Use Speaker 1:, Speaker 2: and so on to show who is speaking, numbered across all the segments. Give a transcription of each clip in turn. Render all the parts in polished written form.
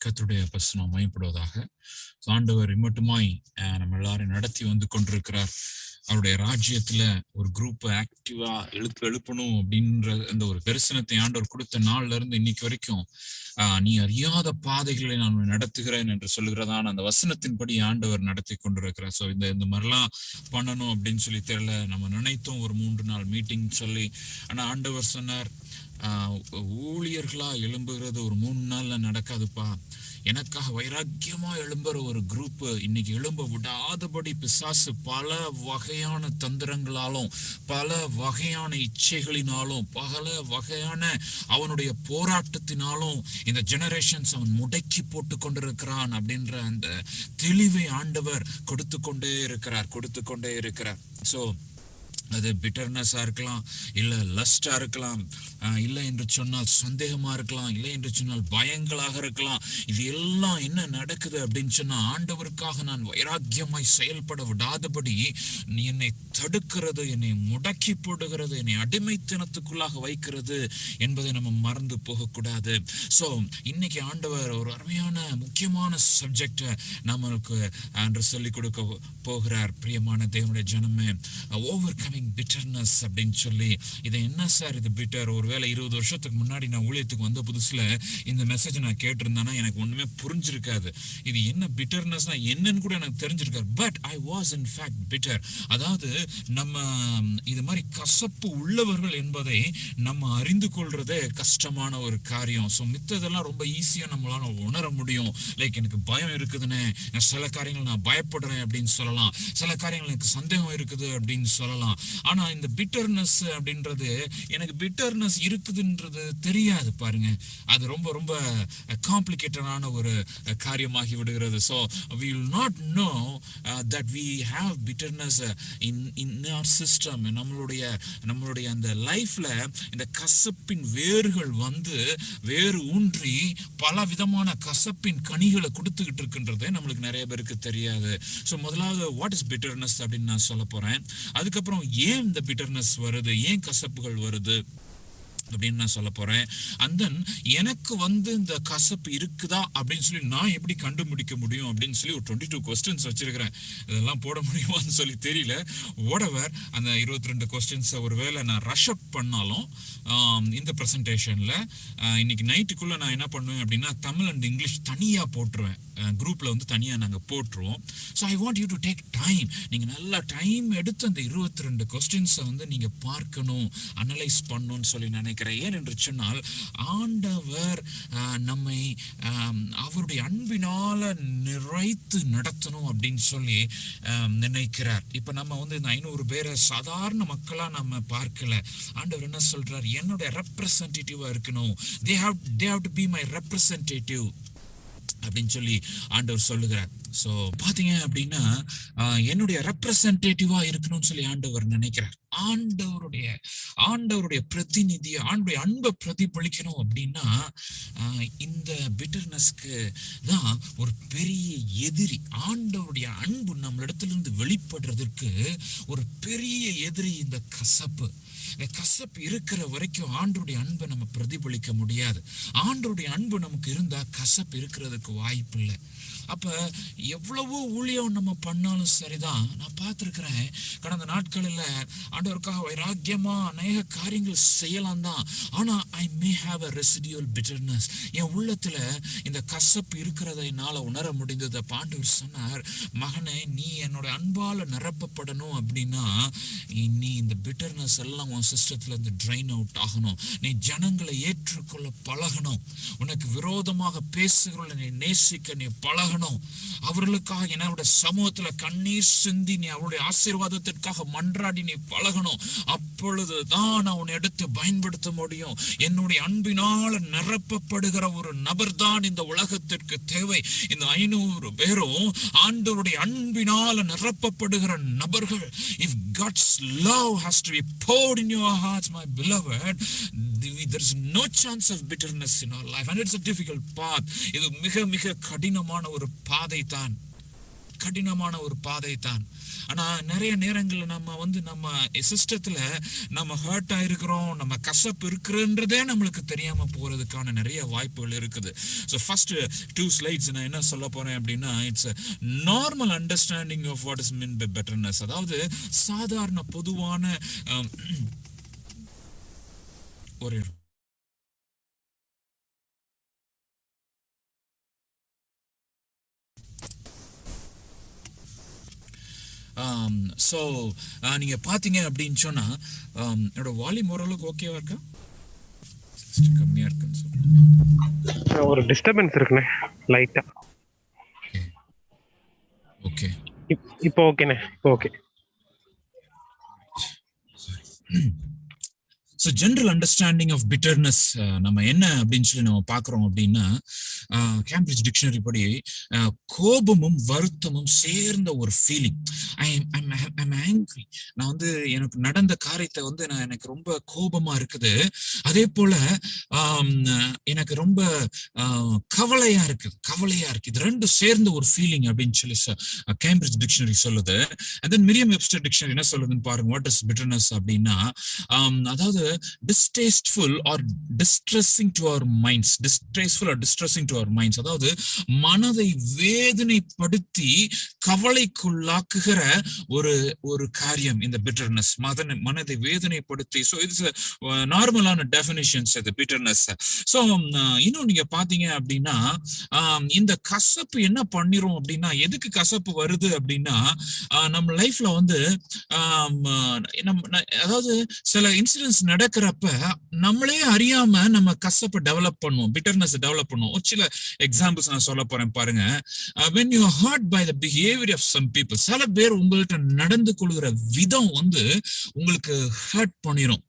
Speaker 1: கர்த்தருடைய பரிசுத்தம் மகிமைப்படுவதாக. ஆண்டவர் இம்மட்டுமாய் நம்ம எல்லாரும் நடத்தி வந்து கொண்டிருக்கிறார். அவருடைய ராஜ்யத்துல ஒரு குரூப் ஆக்டிவா எழுப்பணும் அப்படின்ற அந்த ஒரு தரிசனத்தை ஆண்டவர் கொடுத்த நாள்ல இருந்து இன்னைக்கு வரைக்கும் நீ அறியாத பாதைகளை நான் நடத்துகிறேன் என்று சொல்லுகிறதான அந்த வசனத்தின்படி ஆண்டவர் நடத்தி கொண்டிருக்கிறார். ஸோ இந்த மாதிரிலாம் பண்ணணும் அப்படின்னு சொல்லி தெரியல. நம்ம நினைத்தோம் ஒரு 3 நாள் மீட்டிங் சொல்லி. ஆனா ஆண்டவர் சொன்னார், ஊழியர்களா எழும்புகிறது ஒரு 3 நாள்ல நடக்காதுப்பா. எனக்காக வைராக்கியமா எழும்புற ஒரு குரூப் இன்னைக்கு எழும்ப விடாதபடி பிசாசு பல வகையான தந்திரங்களாலும் பல வகையான இச்சைகளினாலும் பல வகையான அவனுடைய போராட்டத்தினாலும் இந்த ஜெனரேஷன்ஸ் அவன் முடக்கி போட்டு கொண்டிருக்கிறான் அப்படின்ற அந்த தெளிவை ஆண்டவர் கொடுத்து கொண்டே இருக்கிறார். ஸோ அது பிட்டர்னஸா இருக்கலாம், இல்ல லஸ்டா இருக்கலாம், இல்லை என்று சொன்னால் சந்தேகமா இருக்கலாம், இல்லை என்று சொன்னால் பயங்களாக இருக்கலாம். இது எல்லாம் என்ன நடக்குது அப்படின்னு சொன்னா, ஆண்டவருக்காக நான் வைராக்கியமாய் செயல்பட விடாதபடி என்னை தடுக்கிறது, என்னை முடக்கி போடுகிறது, என்னை அடிமைத்தனத்துக்குள்ளாக வைக்கிறது என்பதை நம்ம மறந்து போகக்கூடாது. ஸோ இன்னைக்கு ஆண்டவர் ஒரு அருமையான முக்கியமான சப்ஜெக்டை நம்மளுக்கு என்று சொல்லிக் கொடுக்க போகிறார். பிரியமான தேவனுடைய ஜனமே, ஓவர் கமிங் பிட்டர்னஸ் அப்படின்னு சொல்லி. இதை என்ன சார் இது பிட்டர்? ஒருவேளை 20 வருஷத்துக்கு முன்னாடி நான் ஊழியத்துக்கு வந்த புதுசுல இந்த மெசேஜ் நான் கேட்டிருந்தேன்னா எனக்கு ஒண்ணுமே புரிஞ்சிருக்காது. இது என்ன பிட்டர்னஸ்னா என்னன்னு கூட எனக்கு தெரிஞ்சிருக்காது. But I was in fact bitter. அதாவது நம்ம இது மாதிரி கசப்பு உள்ளவர்கள் என்பதை நம்ம அறிந்து கொள்றதே கஷ்டமான ஒரு காரியம். ஸோ மித்ததெல்லாம் ரொம்ப ஈஸியா நம்மளால உணர முடியும். லைக் எனக்கு பயம் இருக்குதுன்னு, சில காரியங்கள் நான் பயப்படுறேன் அப்படின்னு சொல்லலாம், சில காரியங்கள் எனக்கு சந்தேகம் இருக்குது அப்படின்னு சொல்லலாம். ஆனா இந்த பிட்டர்னஸ் அப்படின்றது, எனக்கு பிட்டர்னஸ் இருக்குதுன்றது தெரியாது பாருங்க. அது ரொம்ப ரொம்ப காம்ப்ளிகேட்டடான ஒரு காரியமாகி விடுகிறது. So we will not know that we have bitterness in our system. நம்மளுடைய அந்த லைஃப்ல இந்த கசப்பின் வேர்கள் வந்து வேறு ஊன்றி பல விதமான கசப்பின் கனிகளை கொடுத்துக்கிட்டு இருக்குன்றதே நம்மளுக்கு நிறைய பேருக்கு தெரியாது. ஸோ முதலாவது வாட் இஸ் பிட்டர்னஸ் அப்படின்னு நான் சொல்ல போறேன். அதுக்கப்புறம் ஏன் இந்த பிட்டர்னஸ் வருது, ஏன் கசப்புகள் வருது அப்படின்னு நான் சொல்ல போறேன். அண்ட் தென் எனக்கு வந்து இந்த கசப்பு இருக்குதா அப்படின்னு சொல்லி நான் எப்படி கண்டுபிடிக்க முடியும் அப்படின்னு சொல்லி ஒரு 22 கொஸ்டின்ஸ் வச்சிருக்கிறேன். இதெல்லாம் போட முடியுமான்னு சொல்லி தெரியல. ஓடவர் அந்த 22 கொஸ்டின்ஸ் ஒருவேளை நான் ரஷ் அப் பண்ணாலும் இந்த ப்ரெசன்டேஷன்ல இன்னைக்கு நைட்டுக்குள்ள நான் என்ன பண்ணுவேன் அப்படின்னா, தமிழ் அண்ட் இங்கிலீஷ் தனியா போட்டுருவேன். குரூப்ல வந்து தனியா நாங்க போட்டுருவோம். So I want you to take time. நீங்க நல்லா டைம் எடுத்து அந்த 22 கொஸ்டின்ஸை வந்து நீங்க பார்க்கணும், அனலைஸ் பண்ணணும்னு சொல்லி நினைக்கிறேன். ஏன் என்று சொன்னால், ஆண்டவர் நம்மை அவருடைய அன்பினால நிறைத்து நடத்தணும் அப்படின்னு சொல்லி நினைக்கிறார். இப்ப நம்ம வந்து இந்த 500 பேரை சாதாரண மக்களா நம்ம பார்க்கல. ஆண்டவர் என்ன சொல்றார்? என்னுடைய ரெப்ரசன்டேட்டிவா இருக்கணும். they have to be my representative அப்படின்னு சொல்லி ஆண்டவர் சொல்லுகிறார். ஸோ பாத்தீங்க அப்படின்னா என்னுடைய ரெப்ரசன்டேட்டிவா இருக்கணும்னு சொல்லி ஆண்டவர் நினைக்கிறார். ஆண்டவருடைய பிரதிநிதி, ஆண்டவருடைய அன்பை பிரதிபலிக்கணும் அப்படின்னா இந்த பிட்டர்னஸ்க்கு தான் ஒரு பெரிய எதிரி. ஆண்டவருடைய அன்பு நம்மளிடத்திலிருந்து வெளிப்படுறதுக்கு ஒரு பெரிய எதிரி இந்த கசப்பு. இந்த கசப்பு இருக்கிற வரைக்கும் ஆண்டவருடைய அன்பை நம்ம பிரதிபலிக்க முடியாது. ஆண்டவருடைய அன்பு நமக்கு இருந்தா கசப்பு இருக்கிறதுக்கு வாய்ப்பு இல்லை. அப்ப எவ்வளவோ ஊழியம் நம்ம பண்ணாலும் சரிதான். நான் பார்த்திருக்கிறேன், கடந்த நாட்களில் ஆண்டவருக்காக வைராக்கியமா அநேக காரியங்கள் செய்யலாம் தான். ஆனா I may have a residual bitterness. என் உள்ளத்துல இந்த கசப்பு இருக்கிறத என்னால உணர முடிந்தது. ஆண்டவர் சொன்னார், மகனே, நீ என்னோட அன்பால நிரப்பப்படணும் அப்படின்னா நீ இந்த பிட்டர்னஸ் எல்லாம் உன் சிஸ்டத்துல இருந்து ட்ரைன் அவுட் ஆகணும். நீ ஜனங்களை ஏற்றுக்கொள்ள பழகணும். உனக்கு விரோதமாக பேசுகிறவர்களை நீ நேசிக்க நீ பழகணும். அவர்களுக்காக என்னோட சமூகத்துல கண்ணீர் சிந்தி நீ அவருடைய ஆசீர்வாதத்திற்காக மன்றாடி நீ பழகணும். அப்பொழுதுதான் நான் உன்னை எடுத்து பயன்படுத்த முடியும். என்னுடைய அன்பினால நிரப்பப்படுகிற ஒரு நபர் தான் இந்த உலகத்திற்கு தேவை. இந்த 500 பேரும் ஆண்டவருடைய அன்பினால நிரப்பப்படுகிற நபர்கள். If God's love has to be poured in your hearts, my beloved, there is no chance of bitterness in our life, and it's a difficult path. இது மிக மிக கடினமான ஒரு பாதை தான். கடினமான ஒரு பாதை தான். ஆனா நிறைய நேரங்கள்ல நம்ம வந்து நம்ம சிஸ்டத்துல நம்ம ஹர்ட் ஆயிருக்கிறோம், நம்ம கசப்பு இருக்குன்றதே நம்மளுக்கு தெரியாம போறதுக்கான நிறைய வாய்ப்புகள் இருக்குது. ஸோ ஃபர்ஸ்ட் 2 ஸ்லைட்ஸ் நான் என்ன சொல்ல போறேன் அப்படின்னா, it's normal understanding of what is mean by bitterness. அதாவது சாதாரண பொதுவான ஒரு ஸோ நீங்க பாத்தீங்க அப்படின்னு சொன்னா என்னோட வால்யூம் ஓரளவுக்கு ஓகேவா இருக்கா? கம்மியா இருக்குன்னு சொல்றேன்.
Speaker 2: ஒரு டிஸ்டர்பன்ஸ் இருக்குண்ணே லைட்டா.
Speaker 1: ஓகே
Speaker 2: இப்போ ஓகேண்ணே, இப்போ okay.
Speaker 1: So general understanding of bitterness நம்ம என்ன அப்படின்னு சொல்லி நம்ம பார்க்குறோம் அப்படின்னா, கேம்பிரிட்ஜ் டிக்ஷனரி படி கோபமும் வருத்தமும் சேர்ந்த ஒரு ஃபீலிங். ஐம் ஆங்க்ரி, நான் வந்து எனக்கு நடந்த காரியத்தை வந்து எனக்கு ரொம்ப கோபமா இருக்குது, அதே போல எனக்கு ரொம்ப கவலையா இருக்கு, இது ரெண்டும் சேர்ந்த ஒரு ஃபீலிங் அப்படின்னு சொல்லி கேம்பிரிட்ஜ் டிக்ஷனரி சொல்லுது. and then Merriam Webster dictionary என்ன சொல்லுதுன்னு பாருங்க. வாட் இஸ் பிட்டர்னஸ் அப்படின்னா, அதாவது distasteful or distressing to our minds, அதாவது மனதை வேதனைப்படுத்தி கவலைக்குள்ளாக்குகிற ஒரு காரியம் இந்த பிட்டர்னஸ், மனதை வேதனைப்படுத்தி. ஸோ இட்ஸ் நார்மலான டெஃபினிஷன்ஸ் இது பிட்டர்னஸ். ஸோ இன்னும் நீங்க பாத்தீங்க அப்படின்னா, இந்த கசப்பு என்ன பண்ணிரும் அப்படின்னா, எதுக்கு கசப்பு வருது அப்படின்னா, நம்ம லைஃப்ல வந்து அதாவது சில இன்சிடென்ட்ஸ் நடக்கிறப்ப நம்மளே அறியாம நம்ம கசப்பை டெவலப் பண்ணுவோம், பிட்டர்னஸ் டெவலப் பண்ணுவோம். ஒரு சில எக்ஸாம்பிள்ஸ் நான் சொல்ல போறேன் பாருங்க. when you are hurt by the behavior of some people, சில பேர் உங்கள்கிட்ட நடந்து கொள்கிற விதம் வந்து உங்களுக்கு ஹர்ட் பண்ணிரும்.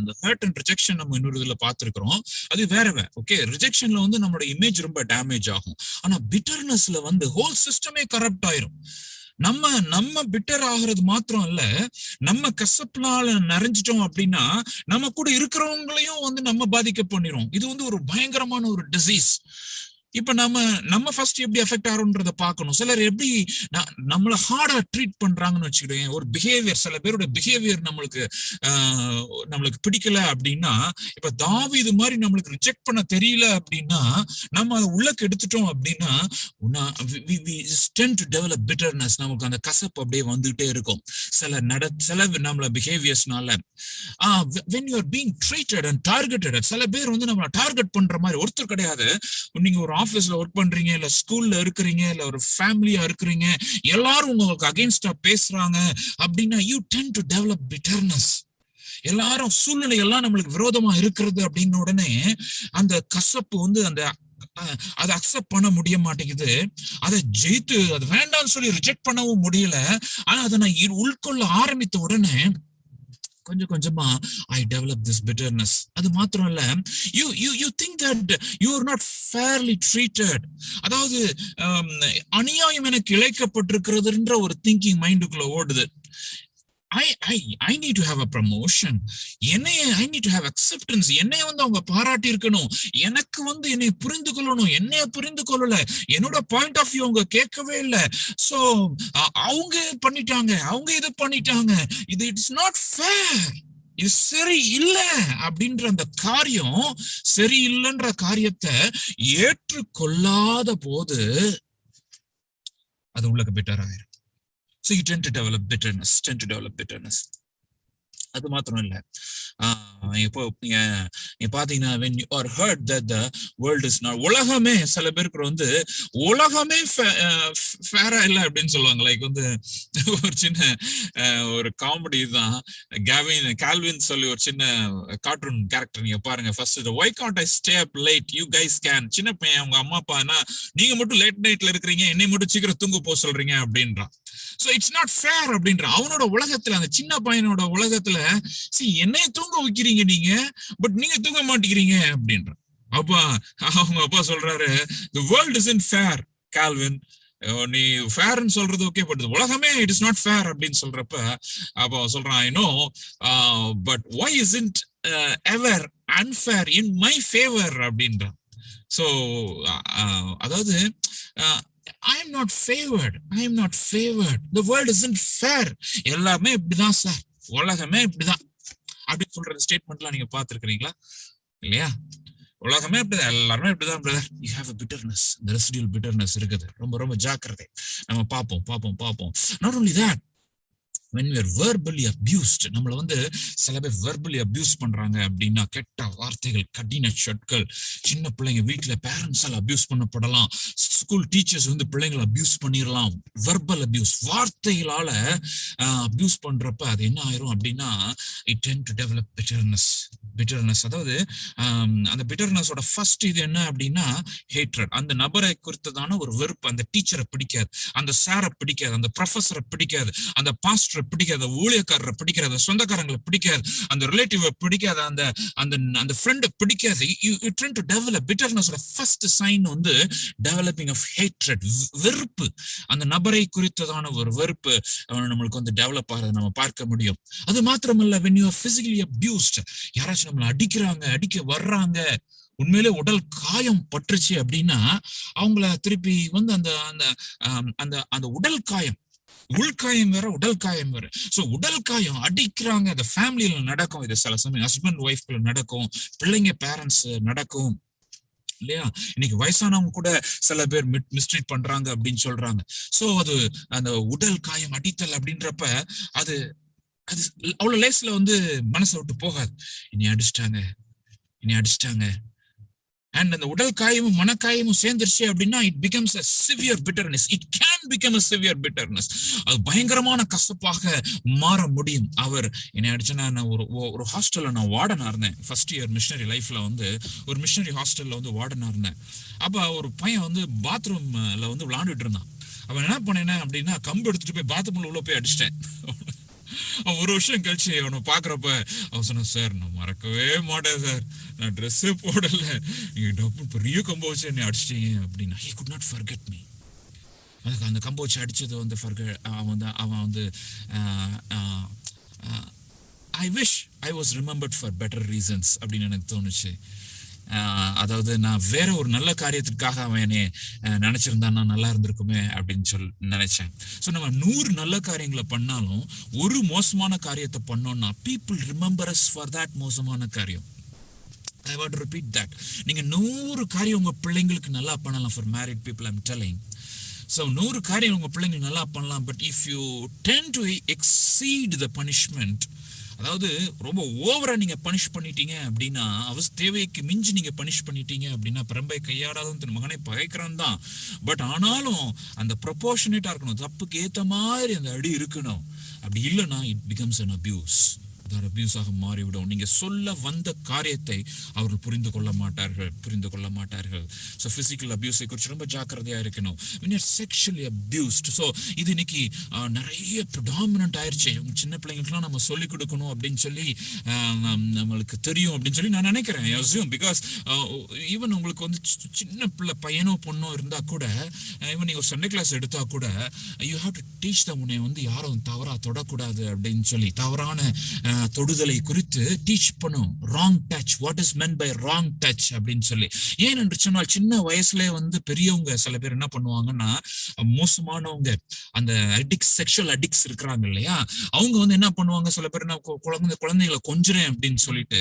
Speaker 1: அந்த ஹர்ட் அண்ட் ரிஜெக்ஷன் நம்ம இன்னொரு இதுல பார்த்திருக்கிறோம், அது வேற. ஓகே, ரிஜெக்ஷன்ல வந்து நம்மளோட இமேஜ் ரொம்ப டேமேஜ் ஆகும். ஆனா பிட்டர்னஸ்ல வந்து ஹோல் சிஸ்டமே கரப்ட் ஆயிரும். நம்ம பிட்டர் ஆகிறது மாத்திரம் இல்ல, நம்ம கசப்புனால நிறைஞ்சிட்டோம் அப்படின்னா நம்ம கூட இருக்கிறவங்களையும் வந்து நம்ம பாதிக்க பண்ணிரும். இது வந்து ஒரு பயங்கரமான ஒரு டிசீஸ். இப்ப நம்ம ஃபர்ஸ்ட் எப்படி எஃபெக்ட் ஆகும்ன்றத பார்க்கணும். சிலர் எப்படி நம்மள ஹார்டா ட்ரீட் பண்றாங்கன்னு வச்சுக்கிட்டேன். ஒரு பிஹேவியர், சில பேரோட பிஹேவியர் நம்மளுக்கு பிடிக்கல அப்படின்னா, இப்ப தாவீது மாதிரி நம்மளுக்கு ரிஜெக்ட் பண்ண தெரியல அப்படின்னா, நம்ம அதை உள்ளக்கு எடுத்துட்டோம் அப்படின்னா டெவலப் பிட்டர்னஸ், நமக்கு அந்த கசப்பு அப்படியே வந்துகிட்டே இருக்கும் சில நம்மள பிஹேவியர்ஸ்னால. when you are being treated and targeted, சில பேர் வந்து நம்மள டார்கெட் பண்ற மாதிரி ஒருத்தர் கிடையாது. நீங்க ஒரு ஆபீஸ்ல ஒர்க் பண்றீங்க, இல்ல ஸ்கூல்ல இருக்கிறீங்க, இல்ல ஒரு ஃபேமிலியா இருக்கிறீங்க, எல்லாரும் உங்களுக்கு அகைன்ஸ்டா பேசுறாங்க அப்படின்னா you tend to develop bitterness. எல்லாரும் சூழ்நிலை எல்லாம் நம்மளுக்கு விரோதமா இருக்கிறது அப்படின்னு உடனே அந்த கசப்பு வந்து அதை அக்செப்ட் பண்ண முடிய மாட்டேங்குது. அதை ஜெயித்து அது வேண்டாம்னு சொல்லி ரிஜெக்ட் பண்ணவும் முடியல. ஆனா அதை நான் உள்கொள்ள ஆரம்பித்த உடனே கொஞ்சம் கொஞ்சமா I develop this bitterness. அது மாத்திரம் இல்ல, you think that you are not fairly treated. அதாவது அநியாயம் எனக்கு இழைக்கப்பட்டிருக்கிறதுன்ற ஒரு திங்கிங் மைண்டுக்குள்ள ஓடுது. I need to have a promotion. I need to have acceptance. என்னைய வந்து அவங்க பாராட்டி இருக்கணும், எனக்கு வந்து என்னை புரிந்து கொள்ளணும். என்னைய புரிந்து கொள்ளல, என்னோட பாயிண்ட் ஆஃப் வியூ அவங்க கேட்கவே இல்லை. சோ அவங்க பண்ணிட்டாங்க, அவங்க இது பண்ணிட்டாங்க, இது இட்ஸ் நாட் ஃபேர், இது சரி இல்ல அப்படின்ற அந்த காரியம், சரி இல்லைன்ற காரியத்தை ஏற்றுக்கொள்ளாத போது அது உள்ளக்கு பெட்டர் ஆயிரும். So you tend to develop bitterness. அது மாத்திரம் இல்ல, இப்போ நீங்க பாத்தீங்கன்னா when you are hurt that the world is not, உலகமே சில பேருக்கு வந்து உலகமே ஃபேரா இல்ல அப்படின்னு சொல்லுவாங்க. லைக் வந்து ஒரு சின்ன ஒரு காமெடி தான், கால்வின் சொல்லி ஒரு சின்ன கார்ட்டூன் கேரக்டர் நீங்க பாருங்க. First why can't I stay up late, you guys can. சின்ன பையன் உங்க அம்மா அப்பானா, நீங்க மட்டும் லேட் நைட்ல இருக்கிறீங்க, என்னை மட்டும் சீக்கிரம் தூங்க போக சொல்றீங்க அப்படின்றான். So it's not fair அப்படின்ற அவனோட உலகத்துல, அந்த சின்ன பையனோட உலகத்துல, என்னைய தூங்க வைக்கிறீங்க நீங்க, பட் நீங்க தூங்க மாட்டேங்கிறீங்க அப்படின்ற. அப்பா அவங்க அப்பா சொல்றாரு, the world isn't fair, Calvin. நீ ஃபேர்ன்னு சொல்றது ஓகே, பட் உலகமே இட் இஸ் நாட் ஃபேர் அப்படின்னு சொல்றப்ப அப்போ சொல்றான், I know, but why isn't ever unfair in my favor அப்படின்றான். ஸோ அதாவது I am not favored. I am not favored. The world isn't fair. எல்லாமே இப்படிதான் சார், உலகமே இப்படிதான் அப்படின்னு சொல்ற ஸ்டேட்மெண்ட்லாம் நீங்க பாத்துருக்கீங்களா? இல்லையா? உலகமே இப்படிதான், எல்லாருமே இப்படிதான் brother. You have a bitterness, இந்த ரெசிடியல் பிட்டர்னஸ் இருக்குது. ரொம்ப ரொம்ப ஜாக்கிரதை. நம்ம பார்ப்போம். Not only that, when we are verbally abused, நம்மள வந்து சில பேர் verbally abuse பண்றாங்க அப்படின்னா, கெட்ட வார்த்தைகள், கடின சொற்கள், சின்ன பிள்ளைங்க வீட்டுல பேரண்ட்ஸால அபியூஸ் பண்ணப்படலாம், ஸ்கூல் டீச்சர்ஸ் வந்து பிள்ளைங்களை அபியூஸ் பண்ணிடலாம். வெர்பல் அபியூஸ், வார்த்தைகளால அபியூஸ் பண்றப்ப அது என்ன ஆயிரும் அப்படின்னா, it tent to develop bitterness. அதாவது அந்த பிட்டர்னஸோட ஃபர்ஸ்ட் இது என்ன அப்படின்னா ஹேட்ரட். அந்த நபரை குறித்ததான ஒரு வெறுப்பு. அந்த டீச்சரை பிடிக்காது, அந்த சாரை பிடிக்காது, அந்த ப்ரொஃபஸரை பிடிக்காது, அந்த பாஸ்டரை பிடிக்காது, ஊழியக்காரரை பிடிக்காது, சொந்தக்காரங்களை பிடிக்காது, அந்த ரிலேட்டிவை பிடிக்காது, அந்த அந்த அந்த ஃப்ரெண்டை பிடிக்காது. யூ ட்ரெண்ட் டு டெவலப் பிட்டர்னஸோட ஃபர்ஸ்ட் சைன் வந்து டெவலப்பிங் ஆஃப் ஹேட்ரட், வெறுப்பு. அந்த நபரை குறித்ததான ஒரு வெறுப்பு நம்மளுக்கு வந்து டெவலப் ஆகிறத நம்ம பார்க்க முடியும். அது மாத்திரமல்ல, when you are physically abused, யாராச்சும் நம்மளை அடிக்கிறாங்க, அடிக்க வர்றாங்க, உண்மையிலே உடல் காயம் பற்றுச்சு அப்படின்னா அவங்கள திருப்பி வந்து அந்த அந்த அந்த அந்த உடல் காயம், உள்காயம் வேற, உடல் காயம் வேற. சோ உடல் காயம் அடிக்கிறாங்க, அந்த ஃபேமிலியில நடக்கும். இது சில சமயம் ஹஸ்பண்ட் ஒய்ஃப்குள்ள நடக்கும், பிள்ளைங்க பேரண்ட்ஸ் நடக்கும் இல்லையா? இன்னைக்கு வயசானவங்க கூட சில பேர் மிஸ்ட்ரீட் பண்றாங்க அப்படின்னு சொல்றாங்க. சோ அது அந்த உடல் காயம், அடித்தல் அப்படின்றப்ப அது அது அவ்வளவு லேஸ்ல வந்து மனசை விட்டு போகாது. இனி அடிச்சிட்டாங்க அண்ட் அந்த உடல் காயமும் மனக்காயமும் சேர்ந்துருச்சு அப்படின்னா it becomes a severe bitterness. It can become a severe bitterness. அது பயங்கரமான கசப்பாக மாற முடியும். அவர் என்னை அடிச்சுன்னா, நான் ஒரு ஹாஸ்டல்ல நான் வார்டனா இருந்தேன். ஃபர்ஸ்ட் இயர் மிஷனரி லைஃப்ல வந்து ஒரு மிஷனரி ஹாஸ்டல்ல வந்து வார்டனா இருந்தேன். அப்ப ஒரு பையன் வந்து பாத்ரூம்ல வந்து விளையாண்டுட்டு இருந்தான். அவன் என்ன பண்ணேன்னா அப்படின்னா, கம்பு எடுத்துட்டு போய் பாத்ரூம்ல உள்ள போய் அடிச்சிட்டேன். ஒரு வருஷம் கழிச்சு அவனை பாக்குறப்ப அவன் சொன்ன, சார் நான் மறக்கவே மாட்டேன் சார், நான் ட்ரெஸ்ஸே போடல, நீங்க பெரிய கம்பை வச்சு என்னை அடிச்சிட்டீங்க அப்படின்னா. he could not forget me. அதுக்கு அந்த கம்பை வச்சு அடிச்சது வந்து அவன் வந்து I wish I was remembered for better reasons அப்படின்னு எனக்கு தோணுச்சு. அதாவது நான் வேற ஒரு நல்ல காரியத்துக்காக அவன் என்னை நினைச்சிருந்தான்னா நல்லா இருந்திருக்குமே அப்படின்னு நினைச்சேன். ஸோ நம்ம 100 நல்ல காரியங்களை பண்ணாலும் ஒரு மோசமான காரியத்தை பண்ணோம்னா people remember us for that மோசமான காரியம். I want to repeat that. நீங்க 100 காரியம் உங்க பிள்ளைங்களுக்கு நல்லா பண்ணலாம். For married people I'm telling. So 100 காரியம் உங்க பிள்ளைங்களுக்கு நல்லா பண்ணலாம். But if you tend to exceed the punishment, அதாவது ரொம்ப ஓவரா நீங்க பனிஷ் பண்ணிட்டீங்க அப்படின்னா, தேவைக்கு மிஞ்சி நீங்க பனிஷ் பண்ணிட்டீங்க அப்படின்னா, பரம்பை கையாடாதான் தன் மகனை பகைக்கிறான் தான். பட் ஆனாலும் அந்த ப்ரொபோர்ஷனேட்டா இருக்கணும், தப்புக்கு ஏத்த மாதிரி அந்த அடி இருக்கணும். அப்படி இல்லைன்னா இட் பிகம்ஸ் an abuse. அபியூஸாக மாறிவிடும். நீங்க சொல்ல வந்த காரியத்தை அவர்கள் புரிந்து கொள்ள மாட்டார்கள். ஸோ பிசிக்கல் அபியூஸை குறித்து ரொம்ப ஜாக்கிரதையா இருக்கணும். when you're sexually abused, so இது இன்னைக்கு நிறைய ப்ரிடாமினன்ட் ஆயிடுச்சு. சின்ன பிள்ளைங்களுக்குலாம் நம்ம சொல்லிக் கொடுக்கணும் அப்படின்னு சொல்லி நம்மளுக்கு தெரியும் அப்படின்னு சொல்லி நான் நினைக்கிறேன். பிகாஸ் ஈவன் உங்களுக்கு வந்து சின்ன பிள்ளை பையனோ பொண்ணோ இருந்தா கூட, ஈவன் நீங்க சண்டே கிளாஸ் எடுத்தா கூட, யூ ஹேவ் டு டீச் தம், உன்னை வந்து யாரும் தவறா தொடக்கூடாது அப்படின்னு சொல்லி, தவறான தொடுதலை குறித்து டீச் பண்ணும். Wrong touch, what is meant by wrong touch அப்படின்னு சொல்லி. ஏன் என்று சொன்னால், சின்ன வயசுல வந்து பெரியவங்க சில பேர் என்ன பண்ணுவாங்கன்னா, மோசமானவங்க அந்த செக்ஷுவல் அடிக்ட்ஸ் இருக்கிறாங்க இல்லையா, அவங்க வந்து என்ன பண்ணுவாங்க, சில பேர் குழந்தைகளை கொஞ்சுறேன் அப்படின்னு சொல்லிட்டு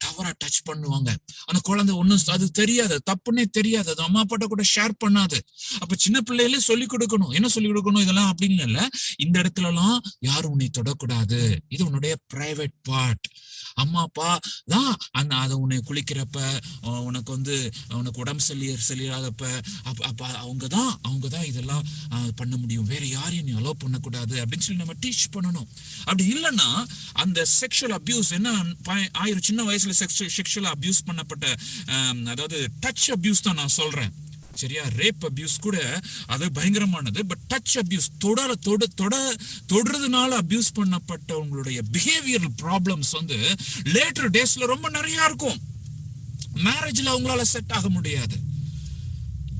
Speaker 1: தவறா டச் பண்ணுவாங்க. அந்த குழந்தை ஒன்னும் அது தெரியாது, தப்புன்னே தெரியாது, அது அம்மா அப்பாட்ட கூட ஷேர் பண்ணாது. அப்ப சின்ன பிள்ளையிலே சொல்லிக் கொடுக்கணும். என்ன சொல்லிக் கொடுக்கணும் இதெல்லாம் அப்படின்னு இல்ல, இந்த இடத்துல எல்லாம் யாரும் உன்னை தொடக்கூடாது, இது உன்னுடைய பிரைவேட் பார்ட். அம்மா அப்பா தான் அந்த அதை உன்னை குளிக்கிறப்ப, உனக்கு வந்து உனக்கு உடம்பு சரியாதப்ப அப்ப அவங்கதான் இதெல்லாம் பண்ண முடியும், வேற யாரையும் நீ அலோவ் பண்ணக்கூடாது அப்படின்னு சொல்லி நம்ம டீச் பண்ணணும். அப்படி இல்லைன்னா அந்த செக்ஷுவல் அபியூஸ் என்ன ஆயிரம், சின்ன வயசுல செக்ஷுவல் அபியூஸ் பண்ணப்பட்ட, அதாவது டச் அபியூஸ் தான் நான் சொல்றேன், சரியா? ரேப் அபியூஸ் கூட அது பயங்கரமானது. பட் டச் அபியூஸ், தொடர்றதுனால அபியூஸ் பண்ணப்பட்ட உங்களுடைய பிஹேவியரல் ப்ராப்ளம்ஸ் வந்து லேட்டர் டேஸ்ல ரொம்ப நிறைய இருக்கும். மேரேஜ்ல அவங்களால செட் ஆக முடியாது.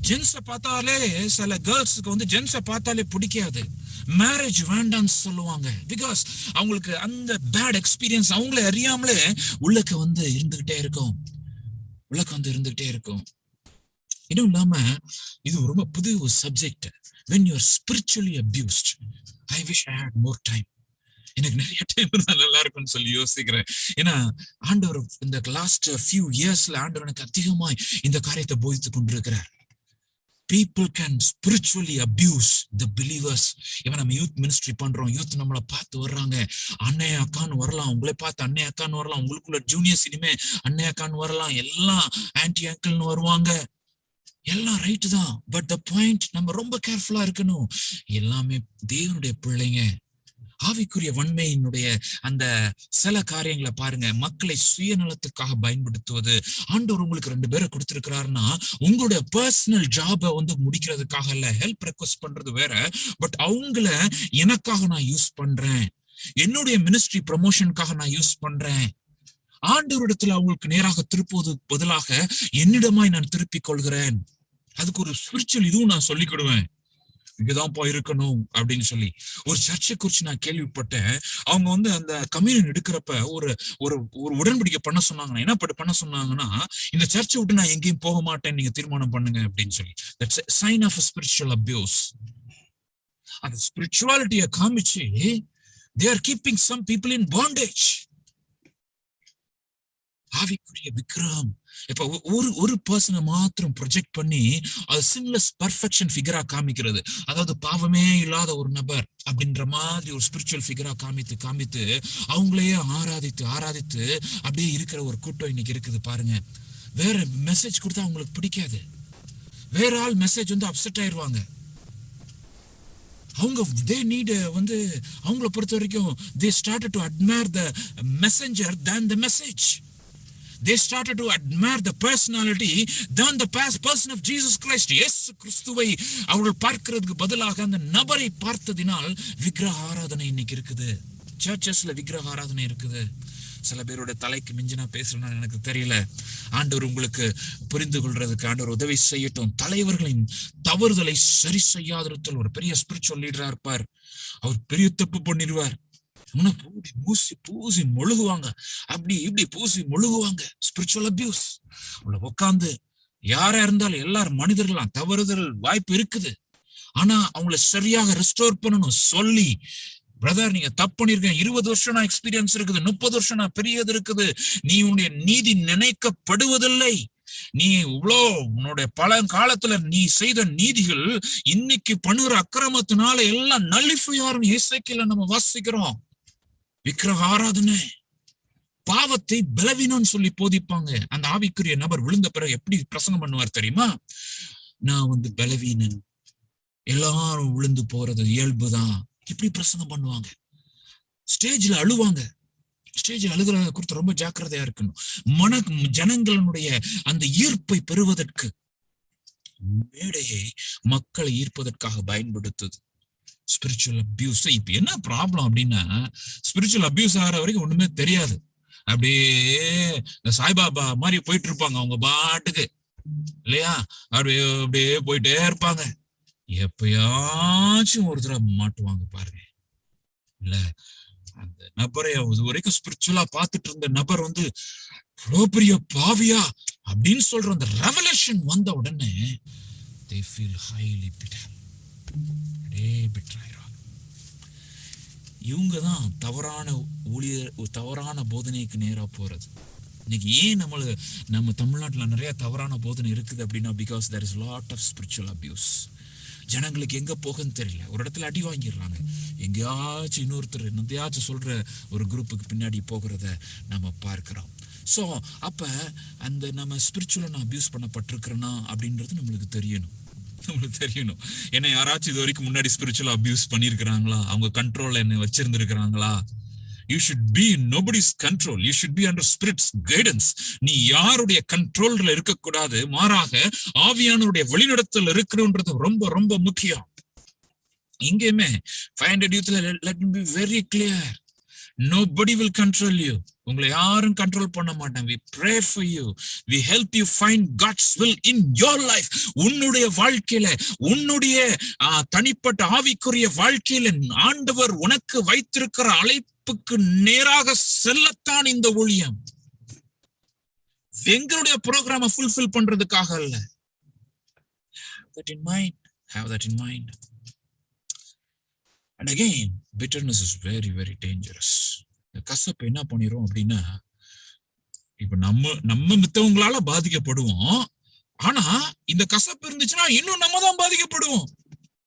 Speaker 1: ஜென்ஸை பார்த்தாலே, சில கேர்ள்ஸுக்கு வந்து ஜென்ஸை பார்த்தாலே பிடிக்காது, மேரேஜ் வேண்டாம்னு சொல்லுவாங்க. பிகாஸ் அவங்களுக்கு அந்த பேட் எக்ஸ்பீரியன்ஸ் அவங்களே அறியாமலே உள்ளக்க வந்து இருந்துகிட்டே இருக்கும். இன்னும் இல்லாம இது ரொம்ப புது ஒரு subject. when you are spiritually abused, I wish I had more time. எனக்கு நிறைய டைம் இருந்தா நல்லா இருக்கும்னு சொல்லி யோசிக்கிறேன். ஏன்னா ஆண்டவர் இந்த லாஸ்ட் ஃபியூ இயர்ஸ்ல ஆண்டவர் எனக்கு அதிகமாய் இந்த காரியத்தை போதித்து கொண்டிருக்கிறார். People can spiritually abuse the believers. இவன் நம்ம யூத் மினிஸ்ட்ரி பண்றோம், யூத் நம்மளை பார்த்து வர்றாங்க, அண்ணே அக்கான்னு வரலாம், உங்களை பார்த்து அண்ணே அக்கான்னு வரலாம், உங்களுக்குள்ள ஜூனியர்ஸ் இனிமே அண்ணே அக்கான்னு வரலாம், எல்லாம் ஆன்டி அங்கிள்னு வருவாங்க, எல்லாம் ரைட்டு தான். பட் த பாயிண்ட், நம்ம ரொம்ப கேர்ஃபுல்லா இருக்கணும். எல்லாமே தேவனுடைய பிள்ளைங்க. ஆவிக்குரிய வன்மையினுடைய அந்த சில காரியங்களை பாருங்க. மக்களை சுயநலத்துக்காக பயன்படுத்துவது. ஆண்டவர் உங்களுக்கு 2 பேரை கொடுத்திருக்கிறாருன்னா உங்களுடைய பர்சனல் ஜாபை முடிக்கிறதுக்காக இல்ல, ஹெல்ப் ரெக்வெஸ்ட் பண்றது வேற. பட் அவங்கள எனக்காக நான் யூஸ் பண்றேன், என்னுடைய மினிஸ்ட்ரி ப்ரமோஷனுக்காக நான் யூஸ் பண்றேன். ஆண்டவரிடத்துல அவங்களுக்கு நேராக திருப்புவதற்கு பதிலாக என்னிடமாய் நான் திருப்பிக் கொள்கிறேன். அதுக்கு ஒரு ஸ்பிரிச்சுவல் இதுவும் நான் சொல்லிக் கொடுவேன், இங்கதான் போய் இருக்கணும் அப்படின்னு சொல்லி. ஒரு சர்ச்சை குறிச்சு நான் கேள்விப்பட்டேன். அவங்க அந்த கம்யூனியன் எடுக்கிறப்ப ஒரு ஒரு ஒரு உடன்படிக்கை பண்ண சொன்னாங்கன்னா, என்ன பண்ண சொன்னாங்கன்னா, இந்த சர்ச்சை விட்டு நான் எங்கேயும் போக மாட்டேன், நீங்க தீர்மானம் பண்ணுங்க அப்படின்னு சொல்லி. That's a sign of a spiritual abuse. அந்த ஸ்பிரிச்சுவாலிட்டியை காமிச்சு they are keeping some people in bondage. ஆவிக்குரிய விக்கிரகம். இப்ப ஒரு பர்சனை மாத்திரம் ப்ரொஜெக்ட் பண்ணி அது சின்லெஸ் பர்ஃபெக்ஷன் ஃபிகரா காமிக்கிறது, அதாவது பாவமே இல்லாத ஒரு நபர் அப்படின்ற மாதிரி ஒரு ஸ்பிரிச்சுவல் ஃபிகரா காமித்து அவங்களையே ஆராதித்து அப்படியே இருக்கிற ஒரு கூட்டம் இன்னைக்கு இருக்குது பாருங்க. வேற மெசேஜ் கொடுத்தா அவங்களுக்கு பிடிக்காது, வேற ஆள் மெசேஜ் அப்செட் ஆயிடுவாங்க. அவங்க அவங்கள பொறுத்த வரைக்கும் they started to admire the messenger than the message. They started to admire the personality than the person of Jesus Christ. இயேசு கிறிஸ்துவை அவர்கள் பார்க்கிறதுக்கு பதிலாக அந்த நபரை பார்த்ததினால் விக்கிரக ஆராதனை இன்னைக்கு இருக்குது. சர்ச்சஸ்ல விக்கிரக ஆராதனை இருக்குது. சில பேரோட தலைக்கு மிஞ்சினா பேசணும்னு எனக்கு தெரியல. ஆண்டவர் உங்களுக்கு புரிந்து கொள்றதுக்கு ஆண்டவர் உதவி செய்யட்டும். தலைவர்களின் தவறுதலை சரி செய்யாதிருத்தல் ஒரு பெரிய ஸ்பிரிச்சுவல் லீடரா இருப்பார். அவர் பெரிய தப்பு பண்ணிடுவார். பூசி மொழுகுவாங்க, அப்படி இப்படி பூசி மொழுகுவாங்க. Spiritual abuse. உட்கார்ந்து யாரா இருந்தாலும் எல்லாரும் மனிதர்களாம், தவறுதல் வாய்ப்பு இருக்குது. ஆனா அவங்களை சரியாக ரெஸ்டோர் பண்ணணும். சொல்லி, பிரதர் நீங்க தப்பு பண்ணிருக்கேன், 20 வருஷம் நான் எக்ஸ்பீரியன்ஸ் இருக்குது, 30 வருஷம் நான் பெரியது இருக்குது, நீ உன்னுடைய நீதி நினைக்கப்படுவதில்லை, நீ இவ்வளோ உன்னுடைய பல காலத்துல நீ செய்த நீதிகள் இன்னைக்கு பண்ணுகிற அக்கிரமத்தினால எல்லாம் நல்லிஃபை ஆகும். இசைக்கில நம்ம வாசிக்கிறோம். விக்கிரக ஆராதனை பாவத்தை பலவீனம்னு சொல்லி போதிப்பாங்க. அந்த ஆவிக்குரிய நபர் விழுந்த பிறகு எப்படி பிரசங்கம் பண்ணுவார் தெரியுமா? நான் பலவீனன், எல்லாரும் விழுந்து போறது இயல்புதான், இப்படி பிரசங்கம் பண்ணுவாங்க. ஸ்டேஜ்ல அழுவாங்க. ஸ்டேஜ்ல அழுகிறத குறித்து ரொம்ப ஜாக்கிரதையா இருக்கணும். ஜனங்களுடைய அந்த ஈர்ப்பை பெறுவதற்கு மேடையை மக்களை ஈர்ப்பதற்காக பயன்படுத்துது ஸ்பிரிச்சுவல் அபியூஸ். இப்ப என்ன ப்ராப்ளம் அப்படின்னா, ஸ்பிரிச்சுவல் அபியூஸ் ஆகிற வரைக்கும் ஒண்ணுமே தெரியாது. அப்படியே சாய்பாபா மாதிரி போயிட்டு இருப்பாங்க அவங்க பாட்டுக்கு, இல்லையா? அப்படியே போயிட்டே இருப்பாங்க. எப்பயாச்சும் ஒரு தடவை மாட்டுவாங்க பாருங்க. இல்ல அந்த நபரை வரைக்கும் ஸ்பிரிச்சுவலா பார்த்துட்டு இருந்த நபர் இவ்வளவு பெரிய பாவியா அப்படின்னு சொல்ற அந்த ரெவலேஷன் வந்த உடனே they feel highly bitter. இவங்கதான் தவறான போதனைக்கு நேரா போறது. இன்னைக்கு ஏன் நம்ம தமிழ்நாட்டுல நிறைய தவறான போதனை இருக்குது அப்படின்னா, because there is lot of spiritual abuse. ஜனங்களுக்கு எங்க போகுன்னு தெரியல. ஒரு இடத்துல அடி வாங்கிடுறாங்க, எங்கேயாச்சும் இன்னொருத்தர் எந்தையாச்சும் சொல்ற ஒரு குரூப்புக்கு பின்னாடி போகிறத நம்ம பார்க்கிறோம். ஸோ அப்ப அந்த நம்ம ஸ்பிரிச்சுவலா நான் அபியூஸ் பண்ணப்பட்டிருக்கிறேன்னா அப்படின்றது நம்மளுக்கு தெரியணும். என்ன யாராச்சும் இது வரைக்கும் முன்னாடி ஸ்பிரிச்சுவல் அபியூஸ் பண்ணிருக்கிறாங்களா? அவங்க கண்ட்ரோல்ல என்ன வச்சிருந்திருக்கிறாங்களா? You should be in nobody's control. You should be under Spirit's guidance. நீ யாருடைய கண்ட்ரோல்ல இருக்கக்கூடாது, மாறாக ஆவியானவருடைய வழிநடத்தல் இருக்கணும்ன்றது ரொம்ப ரொம்ப முக்கியம். இங்கேயுமே 500 youthல let me be very clear. Nobody will control you. உங்களை யாரும் கண்ட்ரோல் பண்ண மாட்டாங்க. We pray for you. We help you find God's will in your life. உன்னுடைய வாழ்க்கையில, உன்னுடைய தனிப்பட்ட ஆவிக்குரிய வாழ்க்கையில ஆண்டவர் உனக்கு வைத்திருக்கிற அழைப்புக்கு நேராக செல்லத்தான் இந்த ஊழியம். எங்களுடைய ப்ரோக்ராம ஃபுல்ஃபில் பண்றதுக்காக அல்ல. that in mind. Have that in mind. And again, bitterness is very, very dangerous. இந்த கசப்பு என்ன பண்ணிரும் அப்படின்னா, இப்ப நம்ம மித்தவங்களால பாதிக்கப்படுவோம். ஆனா இந்த கசப்பு இருந்துச்சுன்னா இன்னும் நம்ம தான் பாதிக்கப்படுவோம்.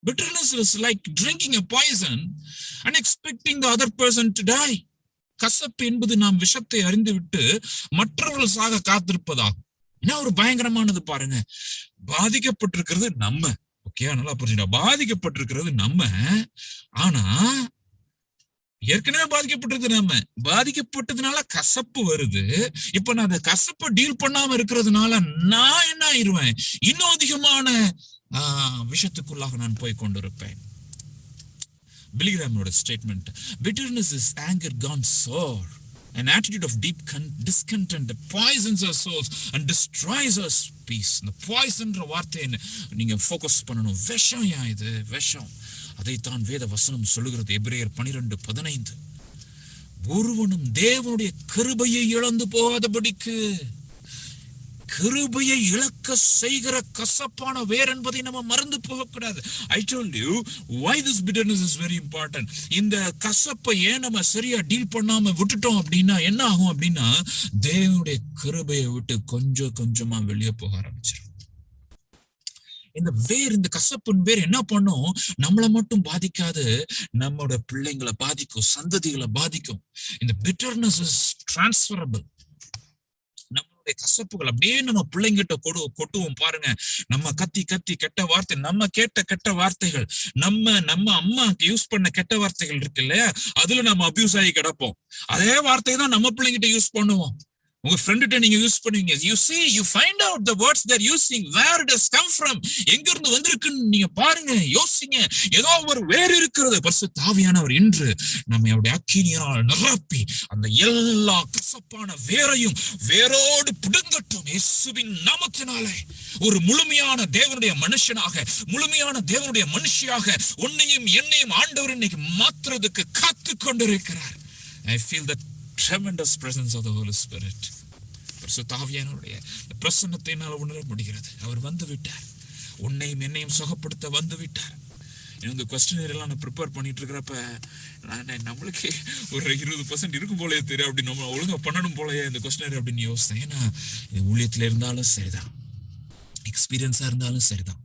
Speaker 1: Bitterness is like drinking a poison and expecting the other person to die. கசப்பு என்பது நாம் விஷத்தை அறிந்து விட்டு மற்றவர்கள் சாக காத்திருப்பதாகும். என்ன ஒரு பயங்கரமானது பாருங்க. பாதிக்கப்பட்டிருக்கிறது நம்ம. ஓகே, நல்லா புரிஞ்சுட்டா. பாதிக்கப்பட்டிருக்கிறது நம்ம. ஆனா ஏற்கனவே பாதிக்கப்பட்டிருக்கு நம்ம. பாதிக்கப்பட்டதுனால கசப்பு வருது. இப்ப நான் அந்த கசப்பை டீல் பண்ணாம இருக்கிறதுனால நான் என்ன ஆயிருவேன்? இன்னும் அதிகமான விஷயத்துக்குள்ளாக நான் போய் கொண்டிருப்பேன். பிலிகிராமோட statement, bitterness is anger gone sour, an attitude of deep discontent that poisons our souls and destroys our peace. இந்த பாய்சன்ற வார்த்தையை நீங்க ஃபோக்கஸ் பண்ணணும். விஷம் இது, விஷம். அதைத்தான் வேத வசனம் சொல்லுகிறது. எபிரேயர் 12:15. ஒருவனும் தேவனுடைய கிருபையை இழந்து போகாதபடிக்கு, கிருபையை இழக்க செய்கிற கசப்பான வேர் என்பதை நம்ம மறந்து போகக்கூடாது. I told you why this bitterness is very important. இந்த கசப்பை ஏன் நம்ம சரியா டீல் பண்ணாம விட்டுட்டோம் அப்படின்னா என்ன ஆகும் அப்படின்னா, தேவனுடைய கிருபையை விட்டு கொஞ்சம் கொஞ்சமா வெளியே போக ஆரம்பிச்சிடும். இந்த வேர், இந்த கசப்பின் வேர் என்ன பண்ணும்? நம்மளை மட்டும் பாதிக்காது, நம்மளோட பிள்ளைங்களை பாதிக்கும், சந்ததிகளை பாதிக்கும். இந்த bitterness is transferable. நம்மளுடைய கசப்புகள் அப்படியே நம்ம பிள்ளைங்கிட்ட கொட்டுவோம் பாருங்க. நம்ம கத்தி கத்தி கெட்ட வார்த்தை, நம்ம கேட்ட கெட்ட வார்த்தைகள், நம்ம அம்மா யூஸ் பண்ண கெட்ட வார்த்தைகள் இருக்கு இல்லையா, அதுல நம்ம அபியூஸ் ஆகி கிடப்போம். அதே வார்த்தை தான் நம்ம பிள்ளைங்கிட்ட யூஸ் பண்ணுவோம். உங்க ஃப்ரெண்ட்ட நீங்க யூஸ் பண்ணுவீங்க. you find out the words they're using, where it has come from, எங்க இருந்து வந்திருக்குன்னு நீங்க பாருங்க, யோசிங்க. ஏதோ ஒரு வேர் இருக்கிறது. பரிசுத்த ஆவியானவர் இன்று நம்ம அவருடைய அக்கினியால் நிரப்பி அந்த எல்லா கசப்பான வேரையும் வேரோடு பிடுங்கட்டும் இயேசுவின் நாமத்தினாலே. ஒரு முழுமையான தேவனுடைய மனுஷனாக, முழுமையான தேவனுடைய மனுஷியாக உன்னையும் என்னையும் ஆண்டவர் இன்னைக்கு மாற்றுறதுக்கு காத்து கொண்டிருக்கிறார். I feel that tremendous presence of the Holy Spirit. பரிசுத்த ஆவியானவருடைய பிரசன்னத்தை என்னால் உணர முடிகிறது. அவர் வந்து விட்டார், உன்னையும் என்னையும் சுகப்படுத்த வந்து விட்டார். இந்த கொஸ்டினர் எல்லாம் நான் ப்ரிப்பேர் பண்ணிட்டு இருக்கிறப்ப நம்மளுக்கு ஒரு 20% இருக்கும் போலயே தெரியும். அப்படி நம்ம ஒழுங்கா பண்ணணும் போலயே இந்த கொஸ்டினர் அப்படின்னு யோசித்தேன். ஏன்னா இது ஊழியத்துல இருந்தாலும் சரிதான், எக்ஸ்பீரியன்ஸா இருந்தாலும் சரிதான்,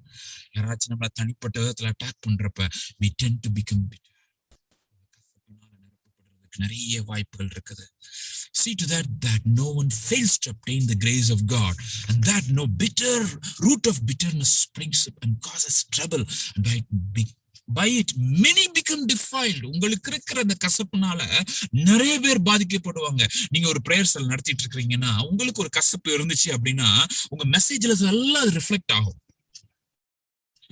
Speaker 1: யாராச்சும் நம்மள தனிப்பட்ட விதத்துல அட்டாக் பண்றப்ப we tend to become bitter. நிறைய வாய்ப்புகள் இருக்குது. See to that no one fails to obtain the grace of God, and that no bitter root of bitterness springs up and causes trouble, and by it many become defiled. உங்களுக்கு இருக்கிற அந்த கசப்புனால நிறைய பேர் பாதிக்கப்படுவாங்க. நீங்க ஒரு பிரேயர் செல் நடத்திட்டு இருக்கீங்கன்னா, உங்களுக்கு ஒரு கசப்பு இருந்துச்சு அப்படின்னா உங்க மெசேஜ்ல எல்லாம் ரிஃப்ளெக்ட் ஆகும்.